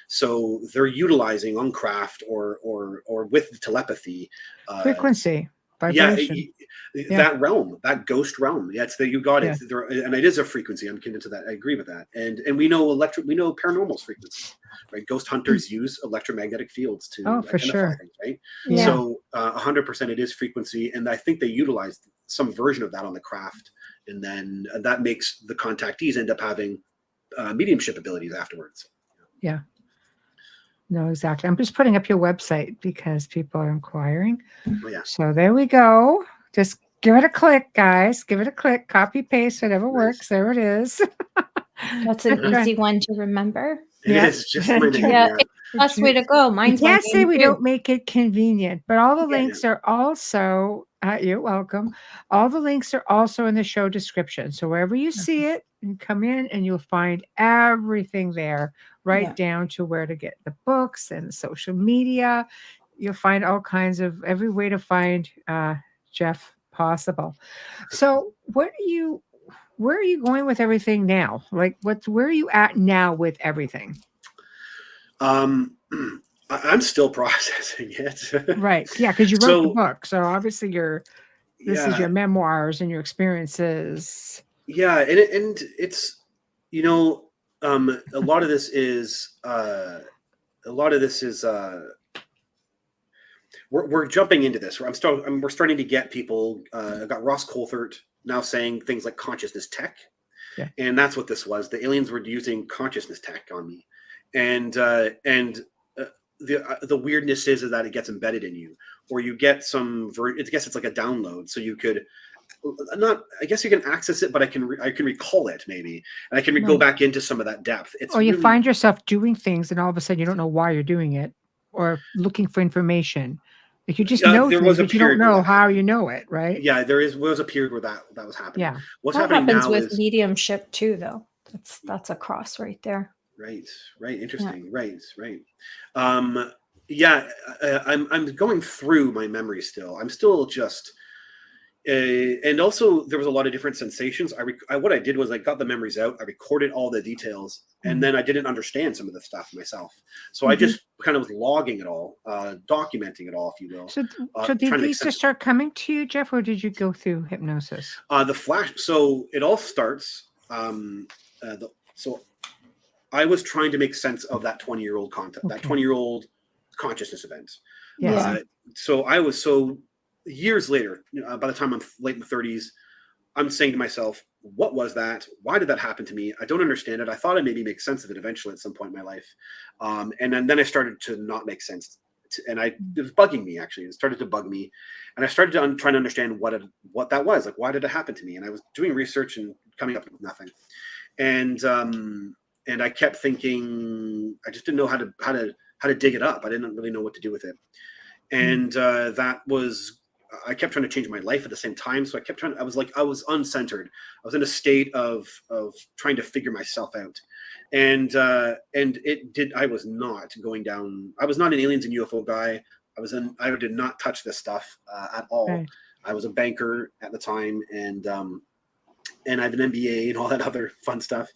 So they're utilizing on craft or with telepathy, frequency, vibration. That realm, that ghost realm. You got it. And it is a frequency. I'm convinced of that. I agree with that. And we know paranormal's frequency, right? Ghost hunters use electromagnetic fields to identify things, right? So 100% it is frequency. And I think they utilized some version of that on the craft. And then that makes the contactees end up having mediumship abilities afterwards. Yeah. No, exactly. I'm just putting up your website because people are inquiring. So there we go. Just give it a click, guys. Give it a click. Copy, paste, whatever works. There it is. That's an easy one to remember. It is just my name. Best way to go. Mine's you can't say we don't make it convenient, but all the links are also, you're welcome. All the links are also in the show description. So wherever you see it, you come in and you'll find everything there, right down to where to get the books and the social media. You'll find all kinds of every way to find Jeff possible. So where are you going with everything now? Like where are you at now with everything? I'm still processing it. Right. Yeah, because you wrote the book. So obviously this is your memoirs and your experiences. Yeah, and it's a lot of this is we're jumping into this. We're starting to get people. I got Ross Coulthart now saying things like consciousness tech, and that's what this was. The aliens were using consciousness tech on me, and the weirdness is that it gets embedded in you, or you get some. I guess it's like a download, so you could. I guess you can access it, but I can recall it maybe, and I can go back into some of that depth. Or you find yourself doing things, and all of a sudden you don't know why you're doing it, or looking for information. Like you just know things, but you don't know how you know it, right? Yeah, was a period where that was happening. Yeah, what's happening now with mediumship too, though. That's a cross right there. Right. Interesting. Yeah. Right. I'm going through my memory still. I'm still just. And also there was a lot of different sensations. What I did was I got the memories out. I recorded all the details, and then I didn't understand some of the stuff myself. So I just kind of was logging it all, documenting it all, if you will. So did these just start coming to you, Jeff, or did you go through hypnosis? The flash. So it all starts. So I was trying to make sense of that 20-year-old content, that 20-year-old consciousness event. So I was years later, by the time I'm late in the 30s, I'm saying to myself, what was that? Why did that happen to me? I don't understand it. I thought I'd maybe make sense of it eventually at some point in my life. And then I started to not make sense. It was bugging me, actually. It started to bug me. And I started to try to understand what that was. Like, why did it happen to me? And I was doing research and coming up with nothing. And I kept thinking, I just didn't know how to dig it up. I didn't really know what to do with it. And I kept trying to change my life at the same time. So I was uncentered. I was in a state of trying to figure myself out. And it did. I was not going down. I was not an aliens and UFO guy. I did not touch this stuff at all. Right. I was a banker at the time, and I have an MBA and all that other fun stuff.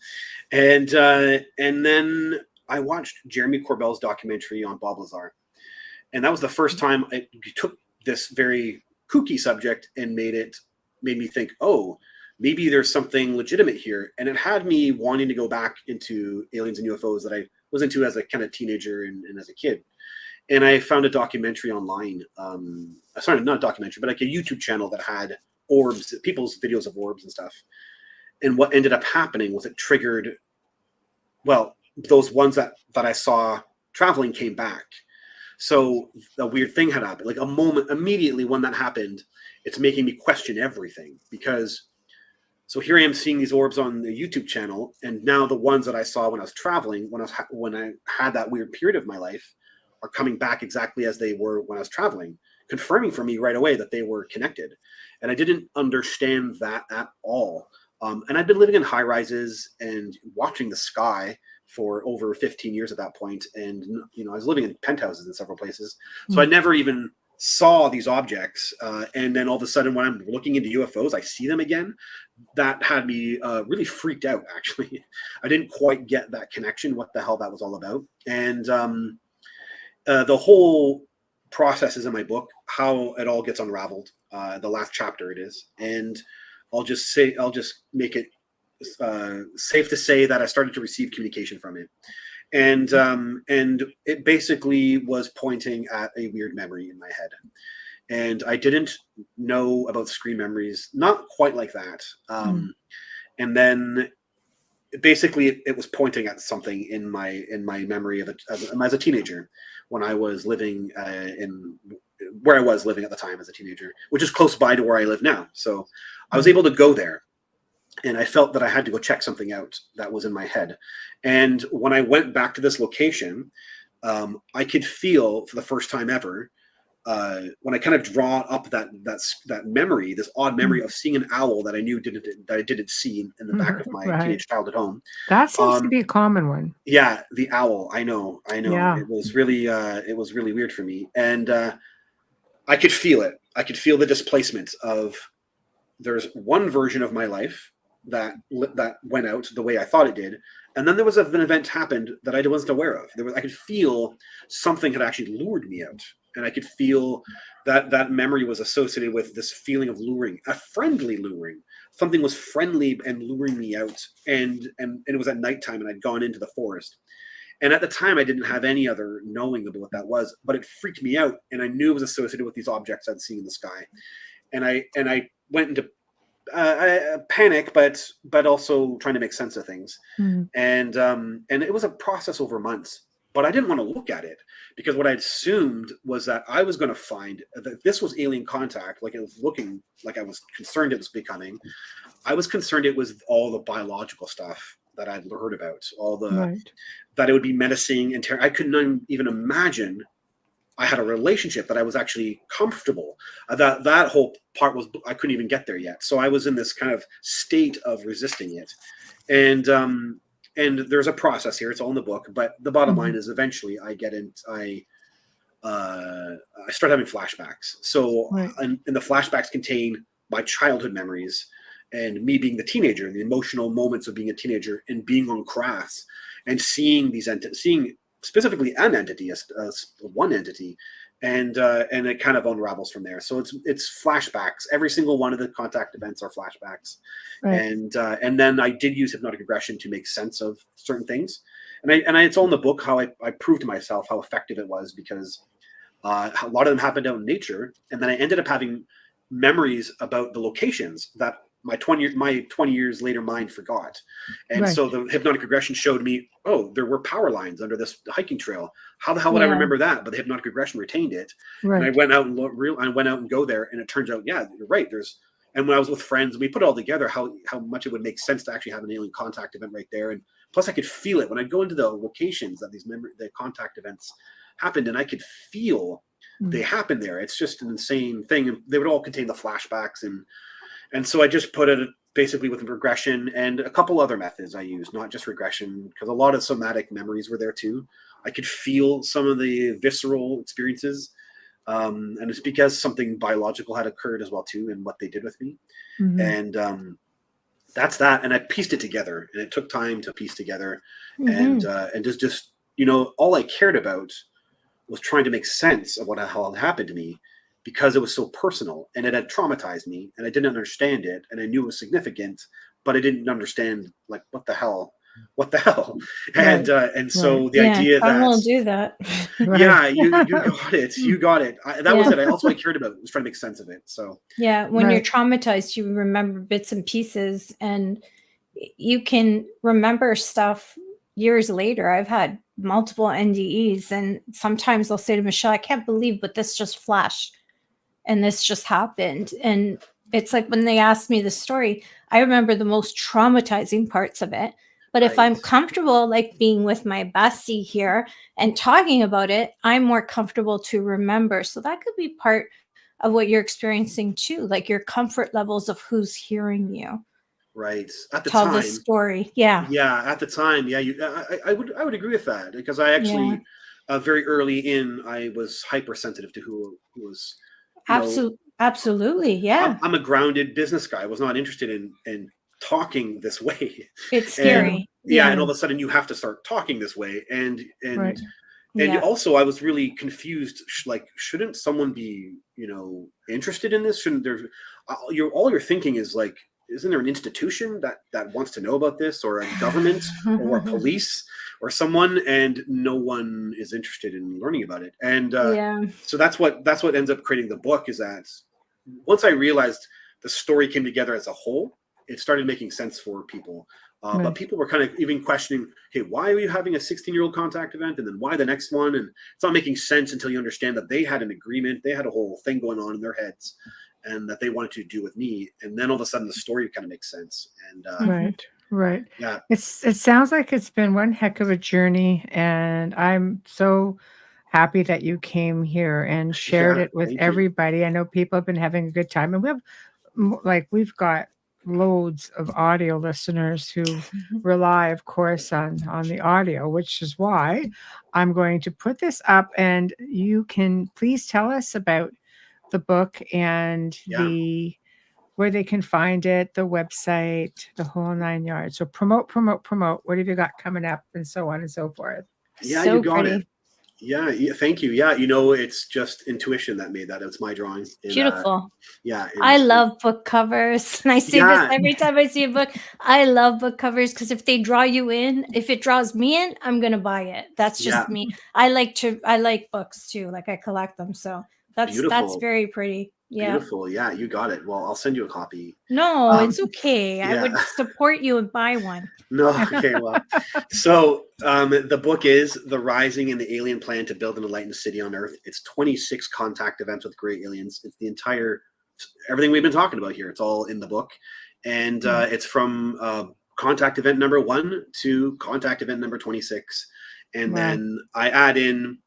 And then I watched Jeremy Corbell's documentary on Bob Lazar, and that was the first time I took this very kooky subject and made me think, oh, maybe there's something legitimate here. And it had me wanting to go back into aliens and UFOs that I was into as a kind of teenager and as a kid. And I found a documentary online. Sorry, not a documentary, but like a YouTube channel that had orbs, people's videos of orbs and stuff. And what ended up happening was it triggered, well, those ones that I saw traveling came back. So a weird thing had happened. Like a moment immediately when that happened, it's making me question everything, because so here I am seeing these orbs on the YouTube channel, and now the ones that I saw when I was traveling, when I had that weird period of my life, are coming back exactly as they were when I was traveling, confirming for me right away that they were connected. And I didn't understand that at all. And I'd been living in high rises and watching the sky for over 15 years at that point. And, I was living in penthouses in several places. So I never even saw these objects. And then all of a sudden, when I'm looking into UFOs, I see them again. That had me really freaked out, actually. I didn't quite get that connection, what the hell that was all about. And the whole process is in my book, how it all gets unraveled. The last chapter it is. And I'll just make it safe to say that I started to receive communication from it. And it basically was pointing at a weird memory in my head. And I didn't know about screen memories, not quite like that. And then basically it was pointing at something in my memory of as a teenager, when I was living where I was living at the time as a teenager, which is close by to where I live now. So I was able to go there, and I felt that I had to go check something out that was in my head. And when I went back to this location, I could feel for the first time ever, when I kind of draw up that memory, this odd memory of seeing an owl that I knew I didn't see in the back of my teenage childhood home. That seems to be a common one. Yeah, the owl. I know. Yeah. It was really weird for me, and I could feel it. I could feel the displacement of. There's one version of my life that went out the way I thought it did, and then there was an event happened that I wasn't aware of. I could feel something had actually lured me out. And I could feel that memory was associated with this feeling of luring, a friendly luring. Something was friendly and luring me out. And it was at nighttime, and I'd gone into the forest. And at the time, I didn't have any other knowing about what that was, but it freaked me out. And I knew it was associated with these objects I'd seen in the sky. And I went into panic, but also trying to make sense of things. And it was a process over months. But I didn't want to look at it, because what I assumed was that I was going to find that this was alien contact, like it was looking like I was concerned it was becoming. I was concerned it was all the biological stuff that I'd heard about, all the that it would be menacing and I couldn't even imagine I had a relationship that I was actually comfortable. That whole part was, I couldn't even get there yet. So I was in this kind of state of resisting it. And there's a process here. It's all in the book, but the bottom line is eventually I start having flashbacks. So, and the flashbacks contain my childhood memories and me being the teenager and the emotional moments of being a teenager and being on crafts and seeing these seeing specifically an entity as one entity. And it kind of unravels from there. So it's flashbacks. Every single one of the contact events are flashbacks, and then I did use hypnotic regression to make sense of certain things, and it's all in the book how I proved to myself how effective it was, because a lot of them happened out in nature, and then I ended up having memories about the locations that my 20 years later mind forgot. And so the hypnotic regression showed me, oh, there were power lines under this hiking trail. How the hell would I remember that? But the hypnotic regression retained it. And I went out and go there, and it turns out, yeah, you're right. And when I was with friends, we put it all together, how much it would make sense to actually have an alien contact event right there. And plus I could feel it when I go into the locations that the contact events happened, and I could feel they happened there. It's just an insane thing. And they would all contain the flashbacks, and so I just put basically with regression and a couple other methods I used, not just regression, because a lot of somatic memories were there too. I could feel some of the visceral experiences. And it's because something biological had occurred as well too, and what they did with me. And that's that. And I pieced it together, and it took time to piece together. And just all I cared about was trying to make sense of what the hell had happened to me, because it was so personal and it had traumatized me, and I didn't understand it, and I knew it was significant, but I didn't understand, like, what the hell. And so the idea that I won't do that. Yeah, you got it. You got it. That was it. I cared about was trying to make sense of it. So when you're traumatized, you remember bits and pieces, and you can remember stuff years later. I've had multiple NDEs, and sometimes I'll say to Michelle, I can't believe, but this just flashed and this just happened. And it's like when they ask me the story, I remember the most traumatizing parts of it. But if I'm comfortable, like being with my bestie here and talking about it, I'm more comfortable to remember. So that could be part of what you're experiencing too, like your comfort levels of who's hearing you. Right. At the tell time, the story. Yeah. At the time, I would agree with that, because I actually very early in, I was hypersensitive to who was. Absolutely. Yeah. I'm a grounded business guy. I was not interested in talking this way. It's scary. And all of a sudden you have to start talking this way. And also I was really confused. Like, shouldn't someone be, interested in this? Shouldn't there, all you're thinking is like, isn't there an institution that wants to know about this, or a government or a police or someone, and no one is interested in learning about it. And so that's what ends up creating the book, is that once I realized the story came together as a whole, it started making sense for people. But people were kind of even questioning, hey, why are you having a 16-year-old contact event? And then why the next one? And it's not making sense until you understand that they had an agreement. They had a whole thing going on in their heads, and that they wanted to do with me. And then all of a sudden the story kind of makes sense. And Right. Yeah. It sounds like it's been one heck of a journey, and I'm so happy that you came here and shared it with everybody. I know people have been having a good time, and we've got loads of audio listeners who rely, of course, on the audio, which is why I'm going to put this up, and you can please tell us about the book and where they can find it, the website, the whole 9 yards. So promote. What have you got coming up, and so on and so forth. Yeah, so you got pretty. it. Yeah, thank you. Yeah, it's just intuition that made that. It's my drawing. And, beautiful. And I love book covers. And I say this every time I see a book. I love book covers, because if they draw you in, if it draws me in, I'm gonna buy it. That's just me. I like books too. Like, I collect them. So that's very pretty. Yeah. Beautiful. Yeah, you got it. Well, I'll send you a copy. No, it's okay. I would support you and buy one. No, okay, well. So the book is The Rising and the Alien Plan to Build an Enlightened City on Earth. It's 26 contact events with gray aliens. It's the entire, everything we've been talking about here. It's all in the book. And it's from contact event number 1 to contact event number 26. And then I add in,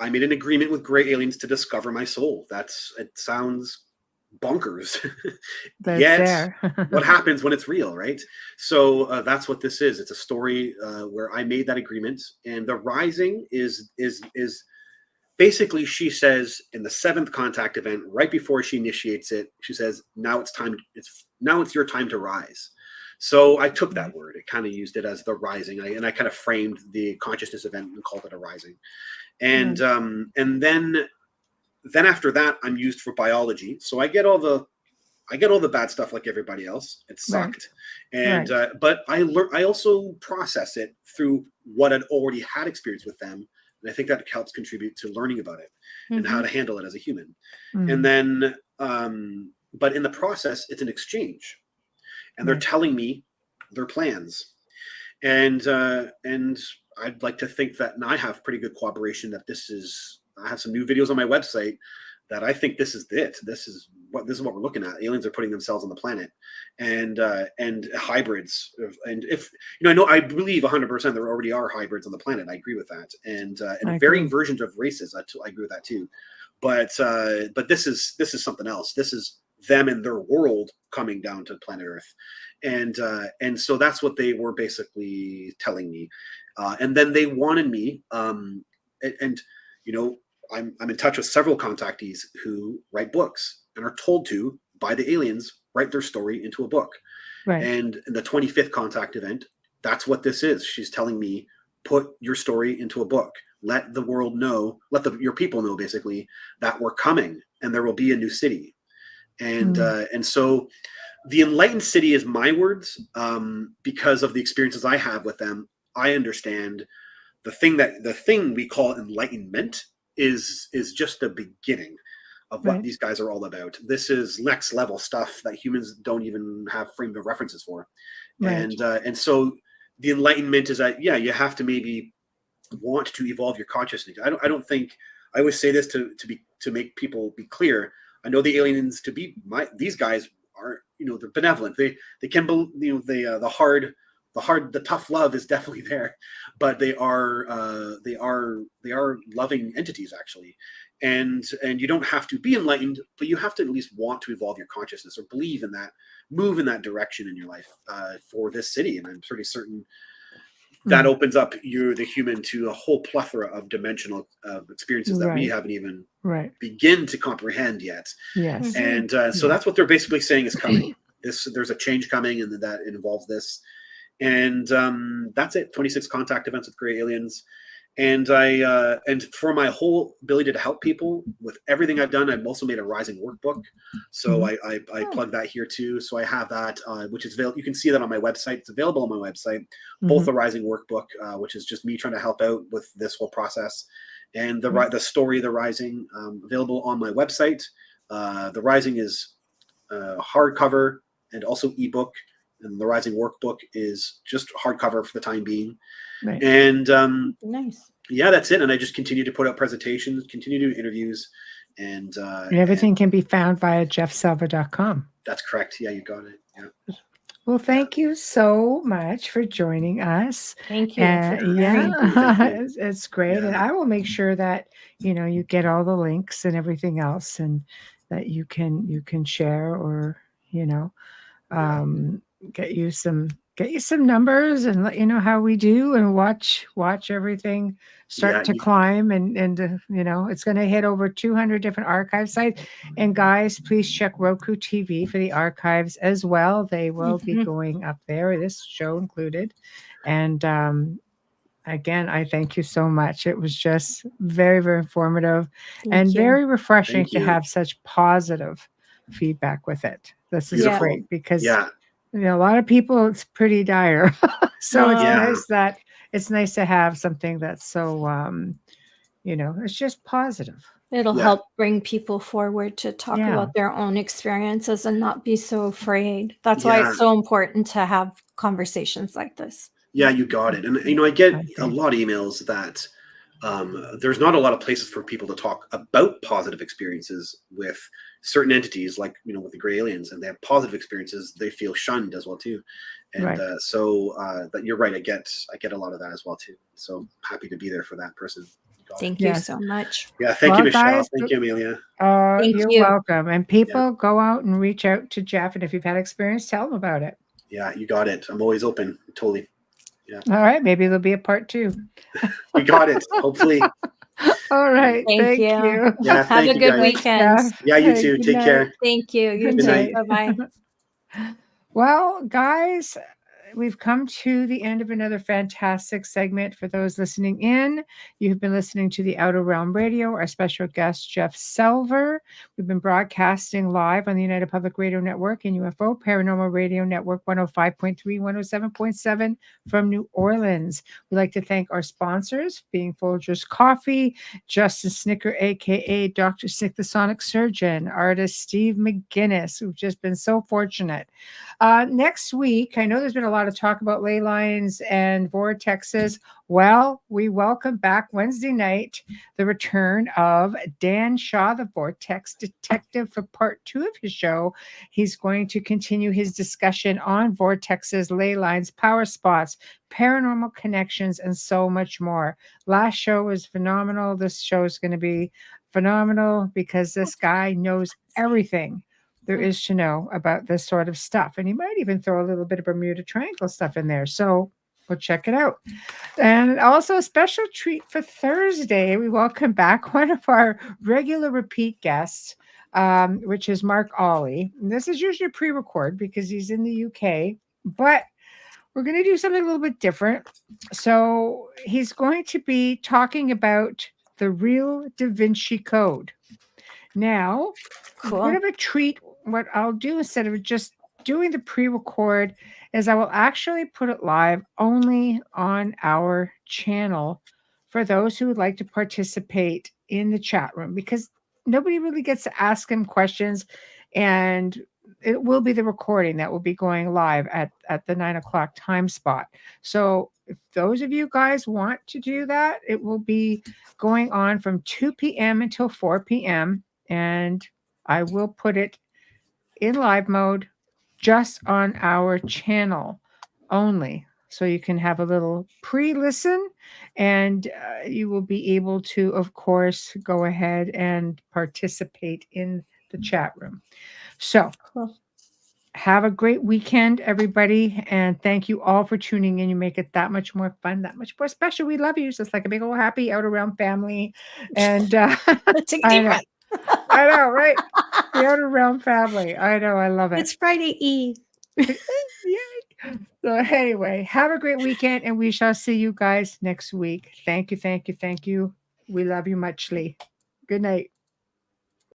I made an agreement with gray aliens to discover my soul. It sounds bonkers. Yet what happens when it's real, right? So that's what this is. It's a story where I made that agreement. And the rising is basically, she says in the 7th contact event, right before she initiates it, she says, now it's your time to rise. So I took that word, I kind of used it as the rising, and I kind of framed the consciousness event and called it a rising. And then after that, I'm used for biology. So I get all the bad stuff like everybody else. It sucked. And but I also process it through what I'd already had experience with them. And I think that helps contribute to learning about it and how to handle it as a human. And then but in the process, it's an exchange. And they're telling me their plans. And I'd like to think that, and I have pretty good cooperation, that I have some new videos on my website that I think this is it. This is what we're looking at. Aliens are putting themselves on the planet, and hybrids. And if I believe 100% there already are hybrids on the planet. I agree with that, and varying versions of races. I agree with that too. But this is something else. This is them and their world coming down to planet Earth. And so that's what they were basically telling me. And then they wanted me, and you know, I'm in touch with several contactees who write books and are told to, by the aliens, write their story into a book. Right. And in the 25th contact event, that's what this is. She's telling me, put your story into a book. Let the world know, your people know, basically, that we're coming and there will be a new city. And so the Enlightened City is my words, because of the experiences I have with them. I understand the thing we call enlightenment is just the beginning of what these guys are all about. This is next level stuff that humans don't even have frame of references for. Right. And so the enlightenment is that, you have to maybe want to evolve your consciousness. I don't think, I always say this to make people be clear. I know the aliens these guys are, they're benevolent. They can, the tough love is definitely there, but they are loving entities, actually. And you don't have to be enlightened, but you have to at least want to evolve your consciousness or believe in that, move in that direction in your life, for this city. And I'm pretty certain that opens up the human to a whole plethora of dimensional experiences that we haven't even begin to comprehend yet. Yes. And so that's what they're basically saying is coming. There's a change coming, and that it involves this. And that's it. 26 contact events with gray aliens. And and for my whole ability to help people with everything I've done, I've also made a rising workbook. So I plug that here too. So I have that, which is available. You can see that on my website. It's available on my website, both the rising workbook, which is just me trying to help out with this whole process, and the story of the rising, available on my website. The rising is hardcover and also ebook, and the rising workbook is just hardcover for the time being. Right. And nice. Yeah, that's it. And I just continue to put out presentations, continue to do interviews, and everything can be found via jeffselver.com. That's correct. Yeah, you got it. Yeah. Well, thank you so much for joining us. Thank you. It's great. Yeah. And I will make sure that you get all the links and everything else, and that you can share, or get you some numbers, and let you know how we do, and watch everything start to climb, and it's going to hit over 200 different archive sites. And guys, please check Roku TV for the archives as well. They will be going up there, this show included. And again, I thank you so much. It was just very, very informative and very refreshing to have such positive feedback with it. This is great, because a lot of people, it's pretty dire. So it's nice to have something that's so it's just positive. It'll help bring people forward to talk about their own experiences and not be so afraid. That's why it's so important to have conversations like this. Yeah, you got it. And I get a lot of emails that there's not a lot of places for people to talk about positive experiences with certain entities, like with the gray aliens, and they have positive experiences. They feel shunned as well too, and so that you're right. I get a lot of that as well too. So happy to be there for that person. Thank you so much. Yeah, thank you, Michelle. Guys, thank you, Amelia. You're welcome. And people, go out and reach out to Jeff, and if you've had experience, tell them about it. Yeah, you got it. I'm always open. Totally. Yeah. All right. Maybe there'll be a part 2. We got it. Hopefully. All right. Thank you. Yeah, have a good weekend. Yeah, you too. Take care. Thank you. You too. Bye-bye. Well, guys, we've come to the end of another fantastic segment. For those listening in, you've been listening to the Outer Realm Radio, our special guest, Jeff Selver. We've been broadcasting live on the United Public Radio Network and UFO Paranormal Radio Network 105.3, 107.7 from New Orleans. We'd like to thank our sponsors, being Folgers Coffee, Justin Snicker, a.k.a. Dr. Snick the Sonic Surgeon, artist Steve McGinnis, who've just been so fortunate. Next week, I know there's been a lot of talk about ley lines and vortexes. Well, we welcome back Wednesday night the return of Dan Shaw, the Vortex Detective, for part 2 of his show. He's going to continue his discussion on vortexes, ley lines, power spots, paranormal connections, and so much more. Last show was phenomenal. This show is going to be phenomenal because this guy knows everything there is to know about this sort of stuff. And he might even throw a little bit of Bermuda Triangle stuff in there. So we'll check it out. And also a special treat for Thursday. We welcome back one of our regular repeat guests, which is Mark Ollie. And this is usually pre-record because he's in the UK, but we're going to do something a little bit different. So he's going to be talking about the real Da Vinci Code. Now, cool. A bit of a treat. What I'll do instead of just doing the pre-record is I will actually put it live only on our channel for those who would like to participate in the chat room, because nobody really gets to ask him questions, and it will be the recording that will be going live at the 9 o'clock time spot. So if those of you guys want to do that, it will be going on from 2 p.m. until 4 p.m. and I will put it in live mode just on our channel only. So you can have a little pre-listen, and you will be able to, of course, go ahead and participate in the chat room. So have a great weekend, everybody. And thank you all for tuning in. You make it that much more fun, that much more special. We love you. So it's like a big old happy out around family. And I know. I know, right? The Outer Realm family. I know. I love it. It's Friday Eve. Yay. So anyway, have a great weekend, and we shall see you guys next week. Thank you. Thank you. Thank you. We love you muchly. Good night.